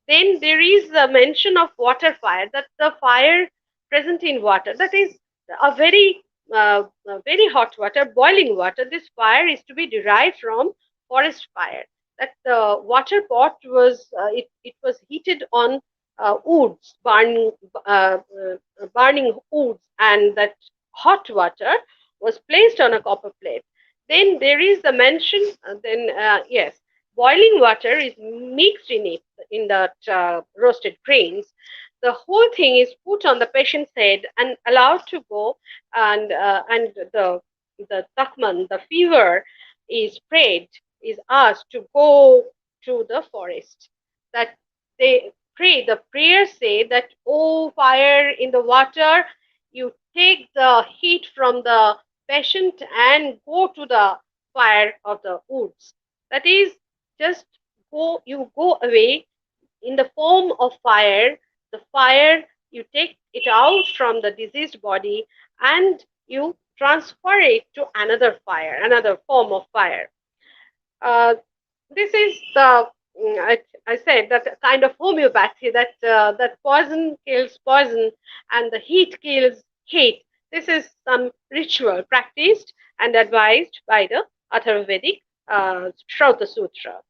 Then there is a mention of water fire, that the fire present in water, that is a very hot water, boiling water. This fire is to be derived from forest fire. That the water pot was it was heated on woods, burning woods, and that hot water was placed on a copper plate. Then there is the mention, yes, boiling water is mixed in it, in that roasted grains. The whole thing is put on the patient's head and allowed to go, and the Thakman, the fever, is prayed, is asked to go to the forest. That they pray, the prayers say that, oh fire in the water, you take the heat from the patient and go to the fire of the woods. That is, just you go away in the form of fire. The fire, you take it out from the diseased body and you transfer it to another fire, another form of fire. Uh, this is the I said that kind of homeopathy, that poison kills poison and the heat kills heat. This is some ritual practiced and advised by the Atharva Vedic Shruta Sutra.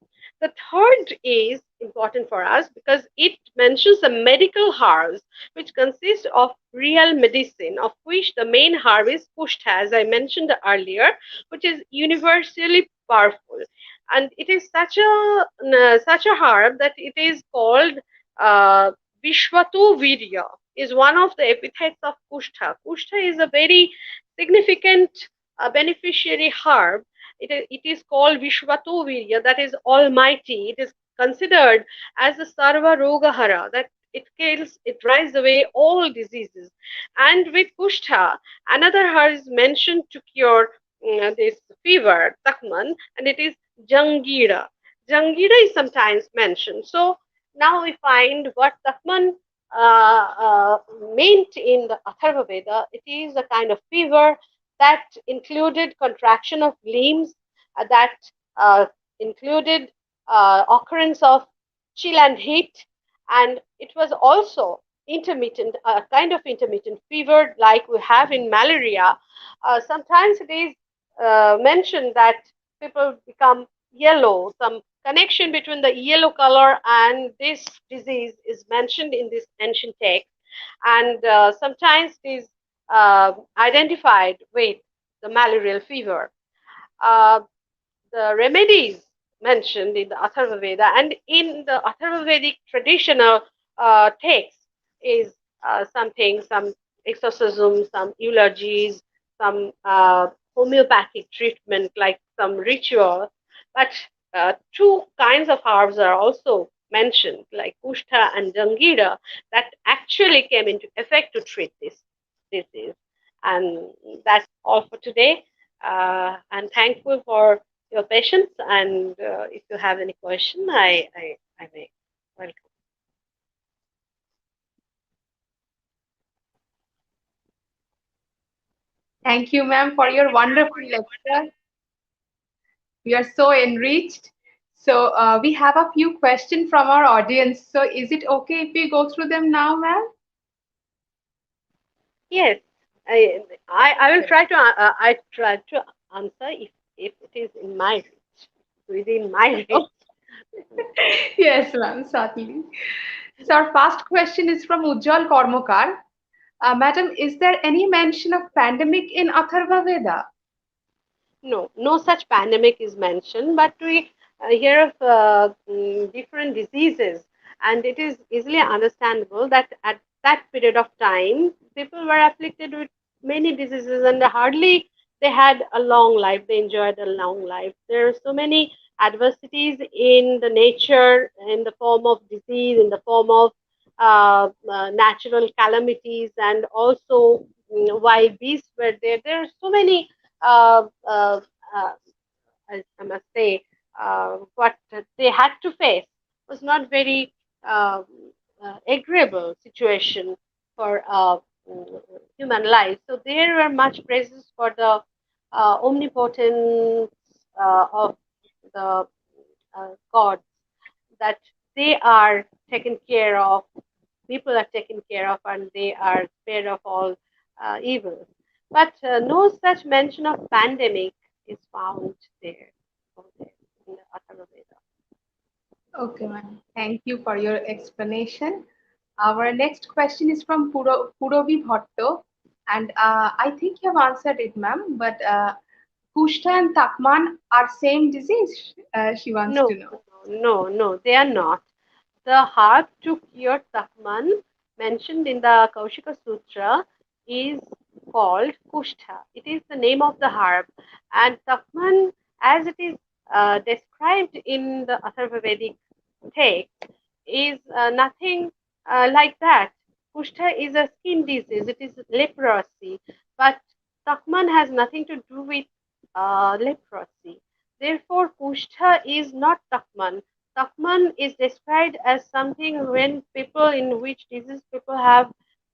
The third is important for us because it mentions the medical herbs, which consist of real medicine, of which the main herb is kushtha, as I mentioned earlier, which is universally powerful. And it is such a herb that it is called uh, Vishwatu Virya, is one of the epithets of kushtha. Kushtha is a very significant beneficiary herb. It is called Vishwatu Virya, that is almighty. It is considered as the Sarva Rogahara, that it drives away all diseases. And with kushtha, another herb is mentioned to cure this fever, Thakman, and it is Jangira. Jangira is sometimes mentioned. So now we find what Thakman meant in the Atharva Veda. It is a kind of fever that included contraction of limbs, that uh, included occurrence of chill and heat, and it was also intermittent, a kind of intermittent fever like we have in malaria. Sometimes it is mentioned that people become yellow. Some connection between the yellow color and this disease is mentioned in this ancient text, and sometimes it is identified with the malarial fever. Uh, the remedies mentioned in the Atharva Veda and in the Atharva Vedic traditional text is something, some exorcism, some eulogies, some homeopathic treatment like some ritual. But two kinds of herbs are also mentioned, like Kushta and Dangira, that actually came into effect to treat this disease. And that's all for today. And thankful for your patience. And if you have any question, I may welcome. Thank you, ma'am, for your wonderful lecture. We are so enriched. So we have a few questions from our audience. So is it okay if we go through them now, ma'am? Yes, I will try to I try to answer if it is in my reach, within my reach. Oh, yes, ma'am, certainly. So our first question is from Ujjwal Kormokar. Madam, is there any mention of pandemic in Atharva Veda? No, no such pandemic is mentioned, but we hear of different diseases, and it is easily understandable that at that period of time, people were afflicted with many diseases, and hardly they had a long life. They enjoyed a long life. There are so many adversities in the nature, in the form of disease, in the form of natural calamities, and also wild beasts were there. There are so many uh, uh, uh, I must say, what they had to face was not very agreeable situation for human life. So there were much praises for the omnipotence of the gods, that they are taken care of, people are taken care of, and they are spared of all evils. But no such mention of pandemic is found there, over there in the Atharva Veda. Okay, ma'am. Thank you for your explanation. Our next question is from Purobi Bhatto, and I think you have answered it, ma'am. But Kushta and Thakman are same disease. She wants to No, know. no, they are not. The herb to cure Thakman mentioned in the Kaushika Sutra is called Kushtha. It is the name of the herb. And Thakman, as it is described in the Atharva Vedic text, is nothing like that. Kushtha is a skin disease, it is leprosy. But Thakman has nothing to do with leprosy. Therefore, Kushtha is not Thakman. Thakman is described as something when people in which disease people have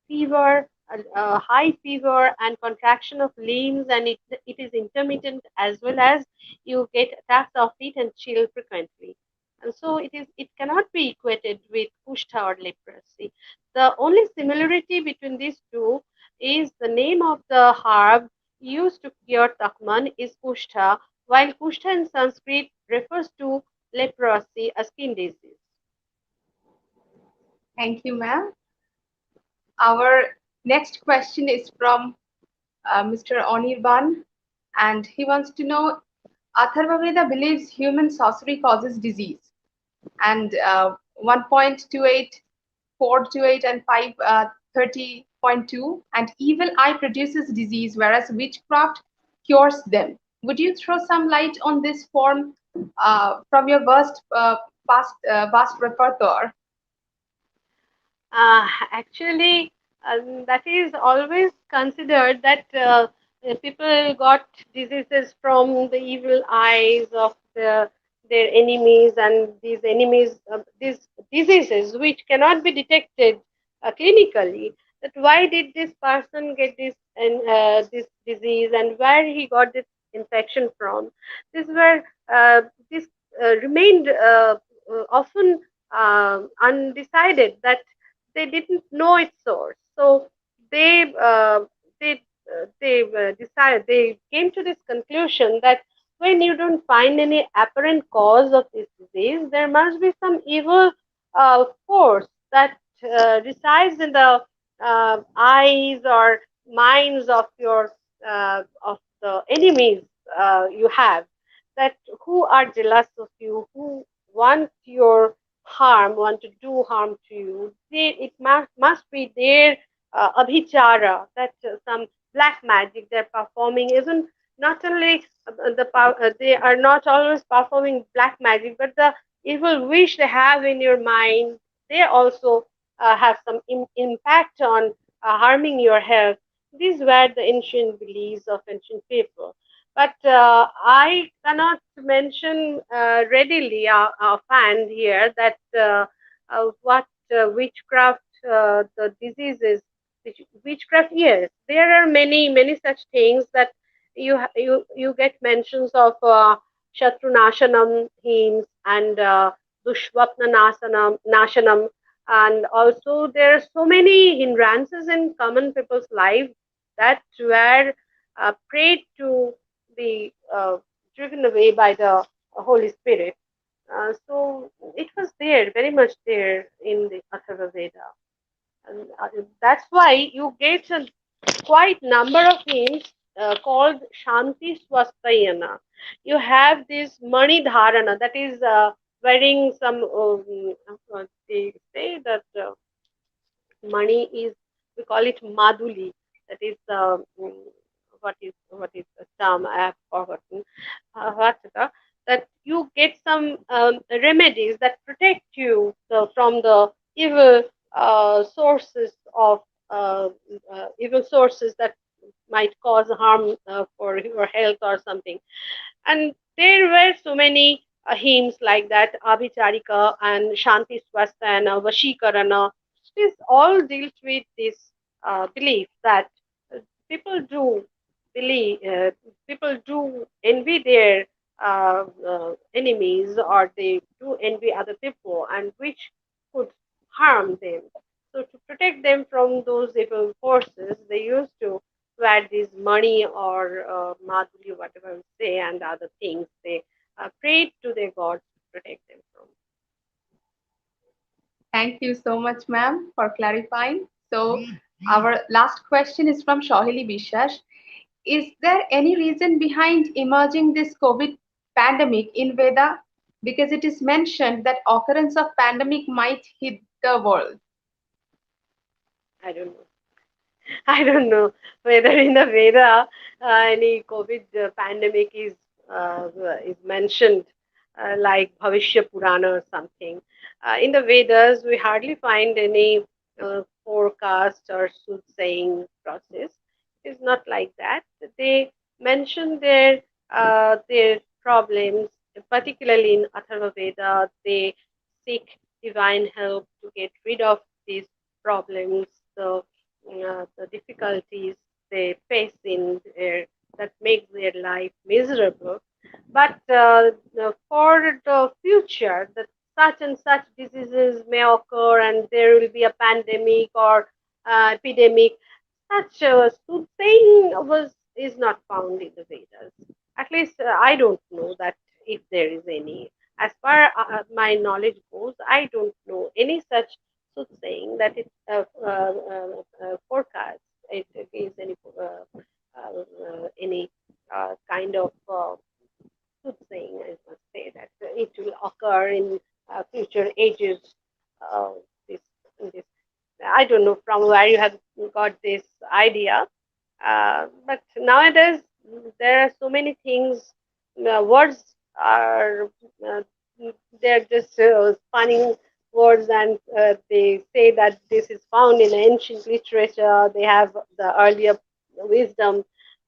fever, high fever, and contraction of limbs, and it is intermittent as well as you get attacks of heat and chill frequently. And so it cannot be equated with Kushta or leprosy. The only similarity between these two is the name of the herb used to cure Thakman is Kushta, while Kushta in Sanskrit refers to leprosy, a skin disease. Thank you, ma'am. Our next question is from Mr. Anirban, and he wants to know Atharva Veda believes human sorcery causes disease, and 1.28, 428, and 530.2, and evil eye produces disease, whereas witchcraft cures them. Would you throw some light on this form from your vast repertoire? Actually, that is always considered that people got diseases from the evil eyes of their enemies, and these enemies, these diseases which cannot be detected clinically, that why did this person get this and this disease, and where he got this infection from. This were this remained often undecided, that they didn't know its source. So they they decided, they came to this conclusion that when you don't find any apparent cause of this disease, there must be some evil force that resides in the eyes or minds of the enemies you have, that who are jealous of you, who want your harm, want to do harm to you. It must be their abhichara, that some black magic they're performing. Even not only they are not always performing black magic, but the evil wish they have in your mind, they also have some impact on harming your health. These were the ancient beliefs of ancient people. But I cannot mention readily offhand here that what witchcraft, the diseases, witchcraft. Yes, there are many such things that you get mentions of Shatrunashanam hymns and Dushwapna Nashanam, and also there are so many hindrances in common people's life that were prayed to be driven away by the Holy Spirit. So it was there, very much there in the Atharva Veda. And that's why you get a quite number of hymns called Shanti Swastayana. You have this Mani Dharana, that is wearing some, they say that money is, we call it maduli, that is what is the term, I have forgotten. That you get some remedies that protect you from the evil sources of evil sources that might cause harm for your health or something. And there were so many hymns like that, Abhicharika and Shanti Swasthana, Vashikarana. This all deals with this belief that uh, people do believe, people do envy their enemies, or they do envy other people, and which could harm them. So to protect them from those evil forces, they used to where this money or madhuri, whatever we say, and other things, they prayed to their gods to protect them from. Thank you so much, ma'am, for clarifying. So, our last question is from Shohili Bishash. Is there any reason behind emerging this COVID pandemic in Veda? Because it is mentioned that occurrence of pandemic might hit the world. I don't know. I don't know whether in the Veda any COVID pandemic is mentioned, like Bhavishya Purana or something. In the Vedas, we hardly find any forecast or soothsaying process. It's not like that. They mention their problems, particularly in Atharva Veda. They seek divine help to get rid of these problems. The difficulties they face in their, that makes their life miserable. But for the future, that such and such diseases may occur, and there will be a pandemic or epidemic. Such soothsaying was is not found in the Vedas. At least I don't know that if there is any. As far my knowledge goes, I don't know any such soothsaying that it forecasts, it gives any kind of soothsaying. I must say that it will occur in future ages. Uh, this, this, I don't know from where you have got this idea, but nowadays there are so many things. Words are uh, they're just spawning words, and they say that this is found in ancient literature. They have the earlier wisdom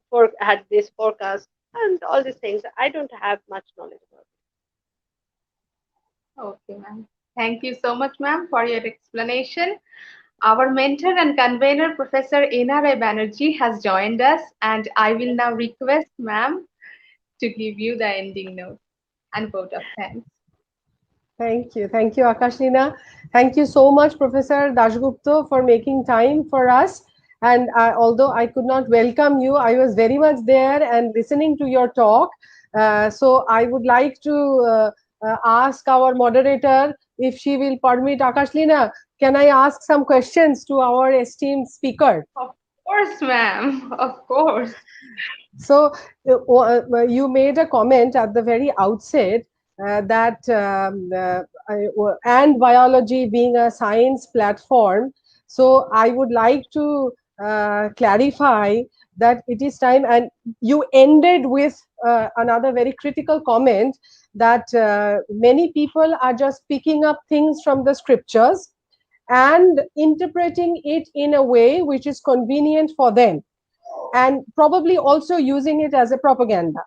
for had this forecast and all these things. I don't have much knowledge about Okay, ma'am. Thank you so much, ma'am, for your explanation. Our mentor and convener, Professor N.R.A. Banerjee, has joined us, and I will now request ma'am to give you the ending note and vote of thanks. Thank you, Akashlina. Thank you so much, Professor Dashgupta, for making time for us. And although I could not welcome you, I was very much there and listening to your talk. So I would like to ask our moderator if she will permit. Akashlina, can I ask some questions to our esteemed speaker? Of course, ma'am. Of course. So you made a comment at the very outset that and biology being a science platform. So I would like to clarify that it is time, and you ended with another very critical comment that many people are just picking up things from the scriptures and interpreting it in a way which is convenient for them, and probably also using it as a propaganda.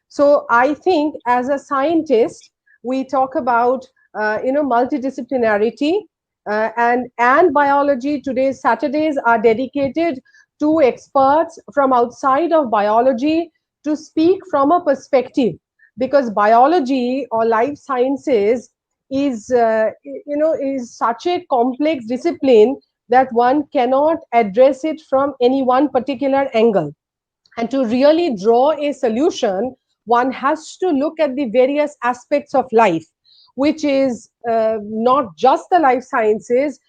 So I think as a scientist, we talk about multidisciplinarity, and biology. Today's Saturdays are dedicated to experts from outside of biology to speak from a perspective, because biology or life sciences is such a complex discipline that one cannot address it from any one particular angle. And to really draw a solution, one has to look at the various aspects of life, which is not just the life sciences.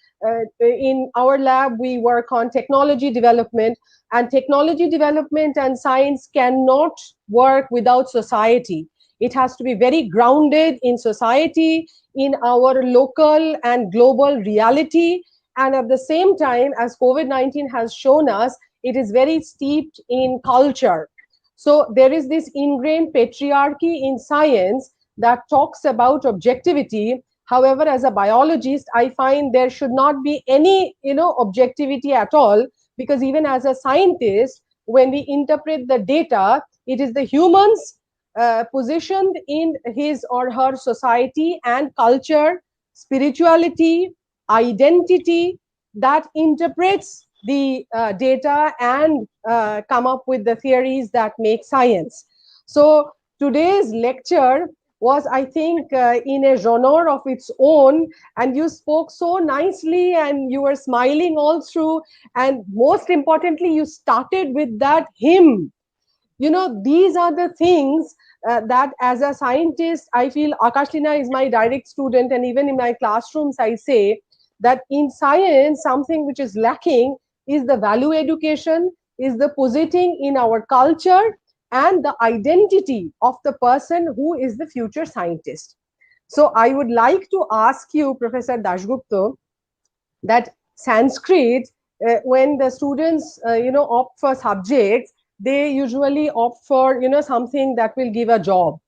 In our lab, we work on technology development, and technology development and science cannot work without society. It has to be very grounded in society, in our local and global reality. And at the same time, as COVID-19 has shown us, it is very steeped in culture. So there is this ingrained patriarchy in science that talks about objectivity. However, as a biologist, I find there should not be any, objectivity at all, because even as a scientist, when we interpret the data, it is the humans positioned in his or her society and culture, spirituality, identity, that interprets the data and come up with the theories that make science. So today's lecture was, I think, in a genre of its own, and you spoke so nicely and you were smiling all through. And most importantly, you started with that hymn. These are the things that as a scientist, I feel Akashlina is my direct student, and even in my classrooms, I say that in science, something which is lacking is the value education, is the positing in our culture, and the identity of the person who is the future scientist. So I would like to ask you, Professor Dashgupta, that Sanskrit, when the students opt for subjects, they usually opt for something that will give a job.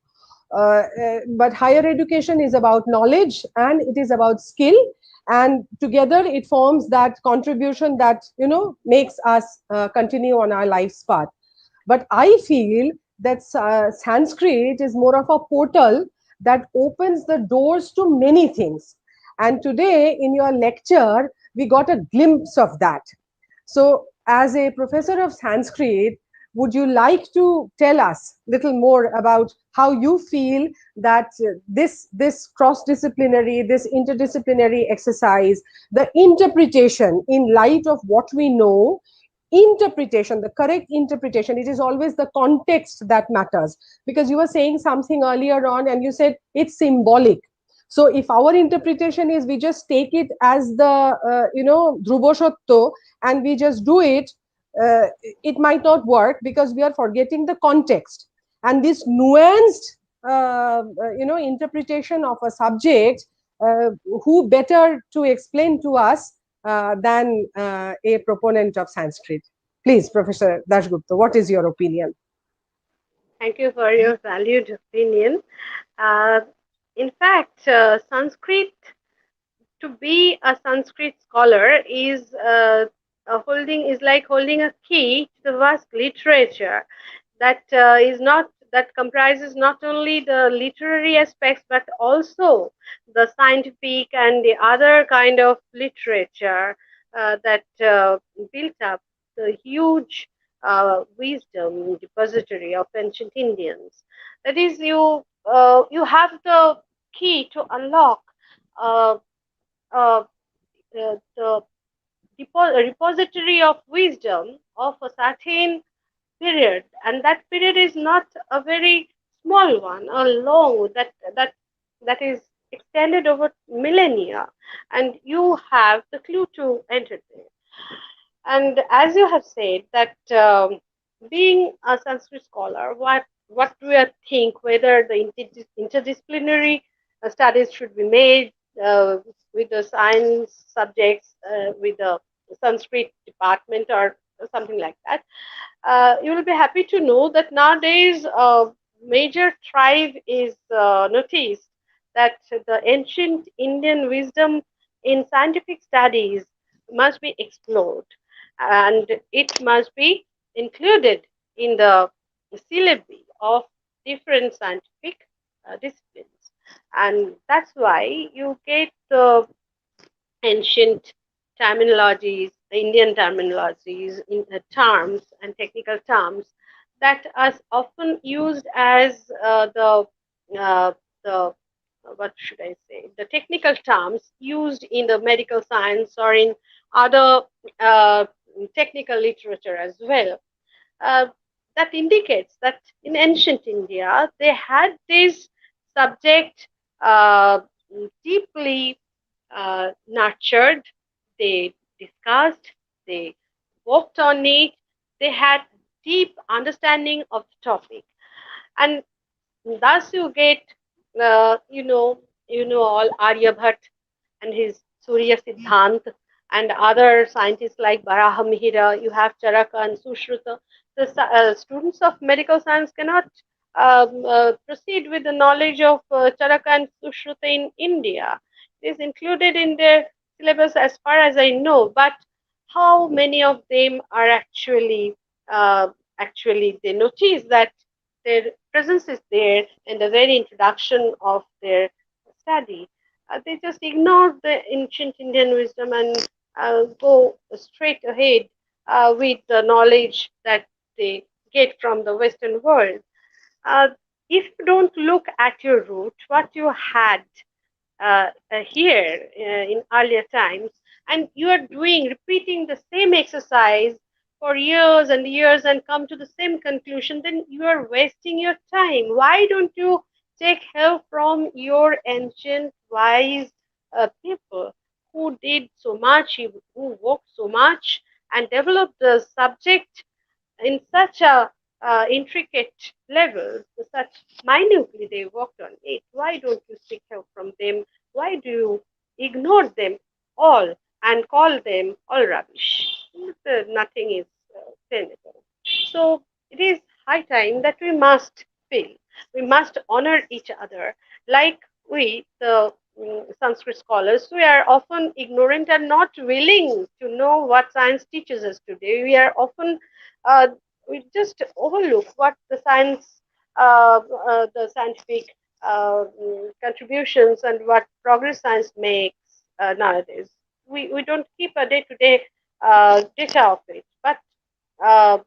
But higher education is about knowledge and it is about skill, and together it forms that contribution that makes us continue on our life's path. But I feel that Sanskrit is more of a portal that opens the doors to many things. And today in your lecture, we got a glimpse of that. So, as a professor of Sanskrit, would you like to tell us a little more about how you feel that this cross-disciplinary, this interdisciplinary exercise, the interpretation in light of what we know, interpretation, the correct interpretation, it is always the context that matters. Because you were saying something earlier on and you said it's symbolic. So if our interpretation is we just take it as the Dhruboshatto and we just do it, it might not work because we are forgetting the context. And this nuanced interpretation of a subject, who better to explain to us than a proponent of Sanskrit? Please, Professor Dashgupta, what is your opinion? Thank you for your valued opinion. Uh, in fact, Sanskrit, to be a Sanskrit scholar is like holding a key to the vast literature that comprises not only the literary aspects but also the scientific and the other kind of literature that built up the huge wisdom depository of ancient Indians. That is, you have the key to unlock uh, uh, the repository of wisdom of a certain period, and that period is not a very small one, a long that is extended over millennia, and you have the clue to enter there. And as you have said that being a Sanskrit scholar, what do you think whether the interdisciplinary studies should be made with the science subjects with the Sanskrit department or something like that? You will be happy to know that nowadays a major tribe is noticed that the ancient Indian wisdom in scientific studies must be explored, and it must be included in the syllabi of different scientific disciplines. And that's why you get the ancient terminologies, the Indian terminologies, in terms and technical terms that are often used as uh, the what should I say, the technical terms used in the medical science or in other uh, technical literature as well. Uh, that indicates that in ancient India they had this subject uh, deeply nurtured, they discussed, they worked on it, they had deep understanding of the topic, and thus you get, all Aryabhat and his Surya Siddhant and other scientists like Barahamihira. You have Charaka and Sushruta. The students of medical science cannot proceed with the knowledge of Charaka and Sushruta in India. It is included in their syllabus as far as I know, but how many of them are actually they notice that their presence is there in the very introduction of their study. They just ignore the ancient Indian wisdom and go straight ahead with the knowledge that they get from the Western world. Uh, if you don't look at your root, what you had here in earlier times, and you are repeating the same exercise for years and years and come to the same conclusion, then you are wasting your time. Why don't you take help from your ancient wise people who did so much, who worked so much and developed the subject in such a intricate level, such minutely they worked on it? Why don't you seek help from them? Why do you ignore them all and call them all rubbish? Nothing is tenable. So it is high time that we must feel, we must honor each other. Like we, the Sanskrit scholars, we are often ignorant and not willing to know what science teaches us today. We are often uh, we just overlook what the scientific contributions and what progress science makes nowadays. We don't keep a day-to-day data of it, but uh,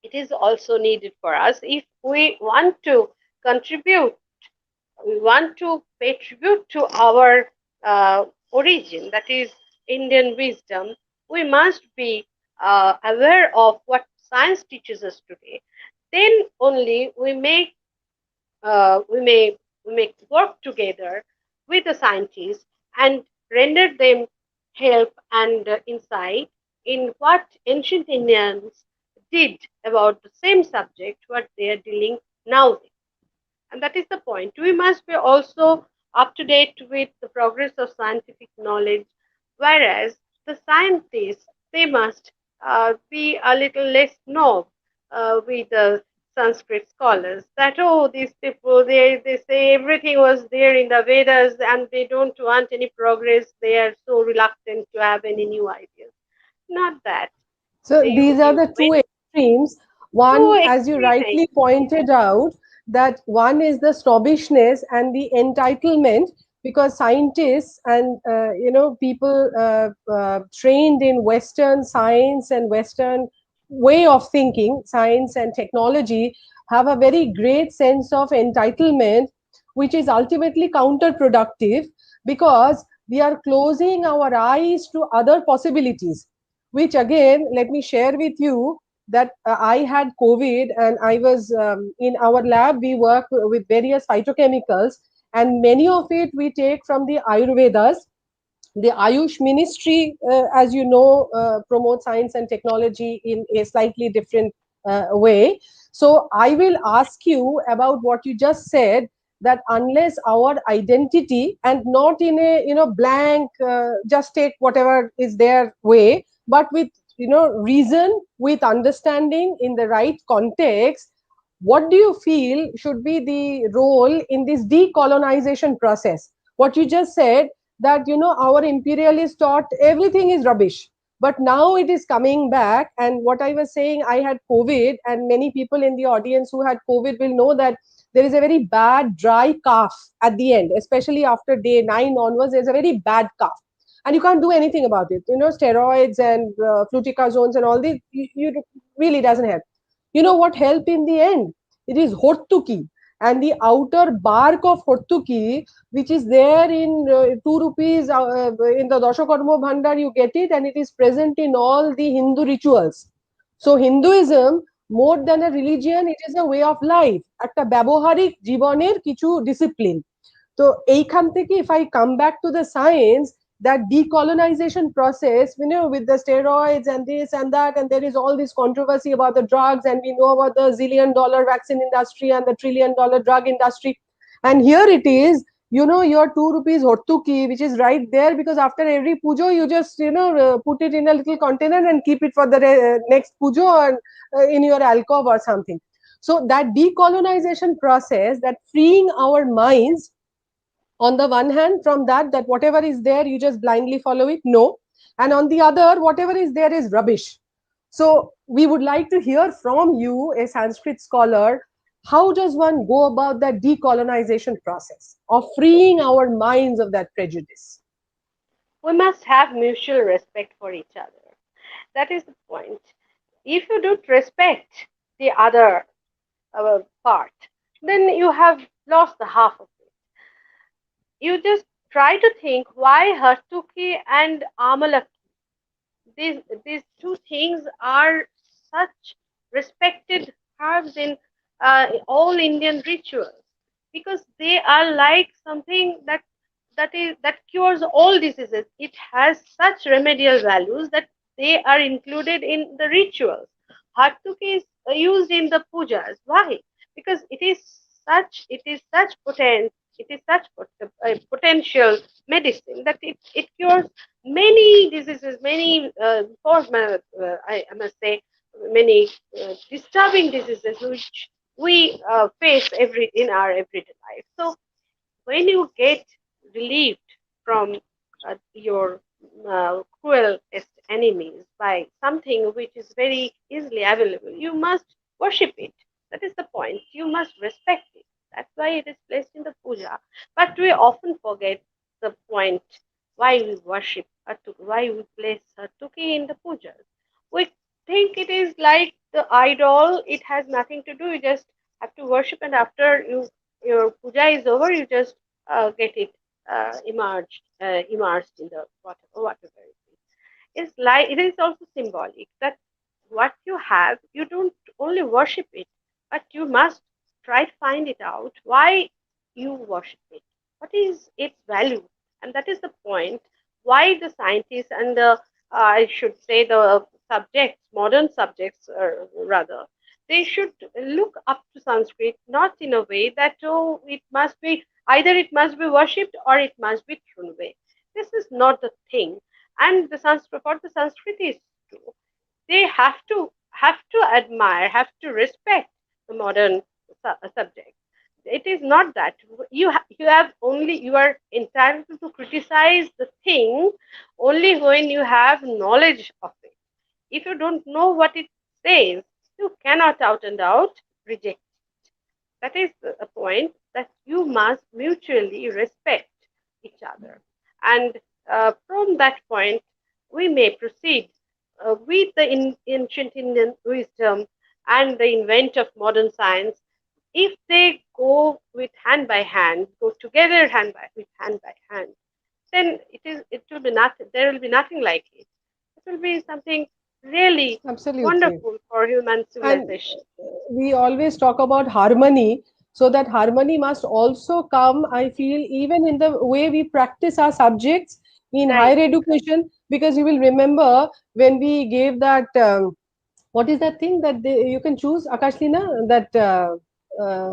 it is also needed for us if we want to contribute, we want to pay tribute to our origin, that is Indian wisdom. We must be aware of what science teaches us today. Then only we may work together with the scientists and render them help and insight in what ancient Indians did about the same subject what they are dealing now with. And that is the point. We must be also up to date with the progress of scientific knowledge, whereas the scientists, they must be a little less snob with the Sanskrit scholars. That, oh, these people, they say everything was there in the Vedas and they don't want any progress. They are so reluctant to have any new ideas. Not that. So You, these are you the two went extremes. to One, as you experiment. rightly pointed out, that one is the snobbishness and the entitlement, because scientists and people trained in Western science and Western way of thinking, science and technology, have a very great sense of entitlement, which is ultimately counterproductive because we are closing our eyes to other possibilities. Which again, let me share with you that I had COVID and I was in our lab. We work with various phytochemicals, and many of it we take from the Ayurvedas. The Ayush ministry, as you know, promotes science and technology in a slightly different way. So I will ask you about what you just said, that unless our identity, and not in a blank just take whatever is their way, but with reason, with understanding in the right context, what do you feel should be the role in this decolonization process? What you just said, that our imperialists thought everything is rubbish, but now it is coming back. And what I was saying, I had COVID, and many people in the audience who had COVID will know that there is a very bad dry cough at the end, especially after day 9 onwards. There's a very bad cough, and you can't do anything about it. Steroids and fluticasone and all this, really doesn't help. You know what helped in the end? It is hortuki, and the outer bark of hortuki, which is there in 2 rupees in the Dashakarma Bhandar, you get it, and it is present in all the Hindu rituals. So Hinduism, more than a religion, it is a way of life, একটা ব্যবহারিক জীবনের কিছু discipline. তো এইখান থেকে, if I come back to the science, that decolonization process, with the steroids and this and that, and there is all this controversy about the drugs, and we know about the $1 zillion vaccine industry and the $1 trillion drug industry. And here it is, your 2 rupees hortuki, which is right there, because after every pujo, you just, put it in a little container and keep it for the next pujo, and in your alcove or something. So that decolonization process, that freeing our minds, on the one hand, from that whatever is there, you just blindly follow it, no. And on the other, whatever is there is rubbish. So we would like to hear from you, a Sanskrit scholar, how does one go about that decolonization process of freeing our minds of that prejudice? We must have mutual respect for each other. That is the point. If you don't respect the other part, then you have lost the half of it. You just try to think why Hartuki and Amalaki, these two things are such respected herbs in all Indian rituals, because they are like something that cures all diseases. It has such remedial values that they are included in the rituals. Hartuki is used in the pujas. Why? Because it is such potent, it is such potential medicine that it cures many diseases, many I must say, many disturbing diseases which we face in our everyday life. So when you get relieved from your cruelest enemies by something which is very easily available, you must worship it. That is the point. You must respect it. That's why it is placed in the puja. But we often forget the point why we worship Hartuki, why we place Hartuki in the pujas. We think it is like the idol, it has nothing to do. You just have to worship, and after your puja is over, you just get it immersed in the whatever it is. It's like it is also symbolic that what you have, you don't only worship it, but you must try to find it out why you worship it. What is its value? And that is the point why the scientists and the I should say the subjects, modern subjects, rather, they should look up to Sanskrit, not in a way that, oh, it must be either it must be worshipped or it must be thrown away. This is not the thing. And the Sanskrit, for the Sanskritis too, they have to admire, have to respect the modern subject. It is not that you are entitled to criticize the thing only when you have knowledge of it. If you don't know what it says, you cannot out and out reject it. That is a point, that you must mutually respect each other. And from that point, we may proceed with the ancient Indian wisdom and the invent of modern science. If they go with hand by hand, go together hand by hand, then it will be nothing. There will be nothing like it. It will be something really Absolutely. wonderful for human And civilization. we always talk about harmony, so that harmony must also come, I feel, even in the way we practice our subjects in Right, higher education, because you will remember when we gave that what is that thing that you can choose, Akashlina, that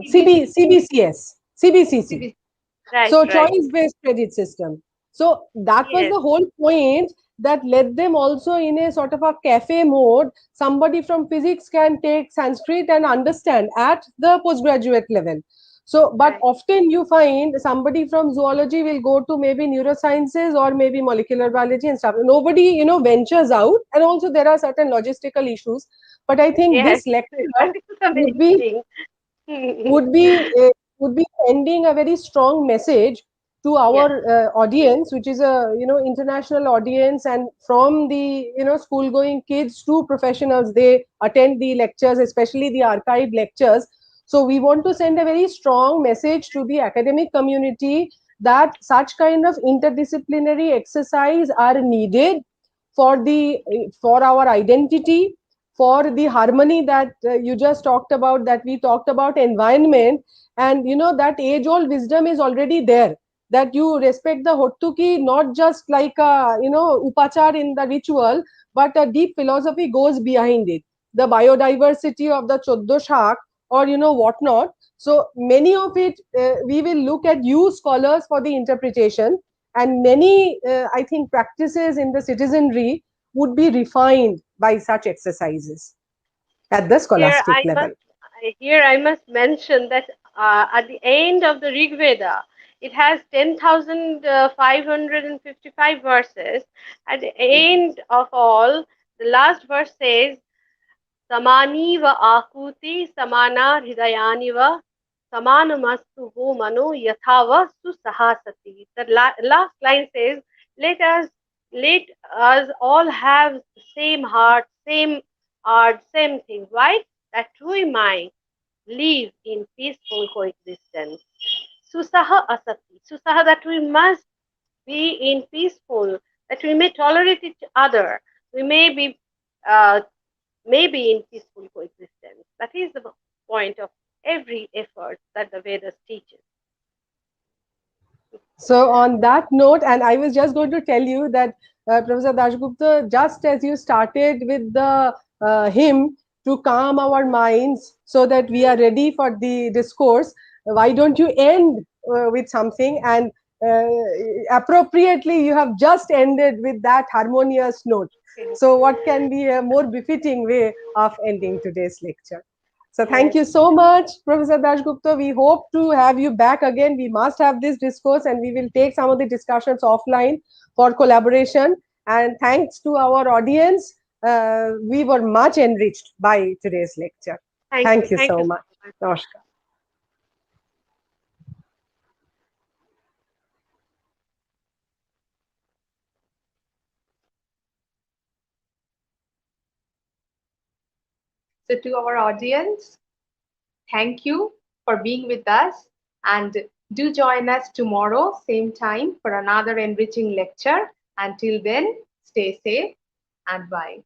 CBCS, CBCC, CBC. right, so right. choice based credit system. So that was Yes, the whole point, that let them also in a sort of a cafe mode. Somebody from physics can take Sanskrit and understand at the postgraduate level. So, but right. often you find somebody from zoology will go to maybe neurosciences or maybe molecular biology and stuff. Nobody, ventures out, and also there are certain logistical issues. But I think Yes, this lecture that is the would main be thing. would be would be sending a very strong message to our Yes, audience, which is a international audience, and from the school going kids to professionals, they attend the lectures, especially the archive lectures. So we want to send a very strong message to the academic community that such kind of interdisciplinary exercise are needed for our identity, for the harmony that you just talked about, that we talked about environment. And that age old wisdom is already there, that you respect the hottuki not just like a upachar in the ritual, but a deep philosophy goes behind it, the biodiversity of the choddo shak, or whatnot. So many of it we will look at you scholars for the interpretation, and many I think practices in the citizenry would be refined by such exercises at the here scholastic I level. must here I must mention that at the end of the Rig Veda, it has 10,555 verses. At the end of all, the last verse says, "Samani va akuti samana hridayani samanamastu ho mano yathava susahasati." The last line says, "Let us all have the same heart, same art, same thing. Why? That we might live in peaceful coexistence." Susaha asati. Susaha, that we must be in peaceful, that we may tolerate each other. We uh, may be in peaceful coexistence. That is the point of every effort that the Vedas teaches. So, on that note, and I was just going to tell you that Professor Dashgupta, just as you started with the hymn to calm our minds so that we are ready for the discourse, why don't you end with something? And uh, appropriately, you have just ended with that harmonious note. So, what can be a more befitting way of ending today's lecture? So thank Yes. you so much, Professor Dashgupta. We hope to have you back again. We must have this discourse, and we will take some of the discussions offline for collaboration. And thanks to our audience, we were much enriched by today's lecture. Thank you. Thank you Thank so you so much. much. Namaskar. So, to our audience, thank you for being with us, and do join us tomorrow, same time, for another enriching lecture. Until then, stay safe and bye.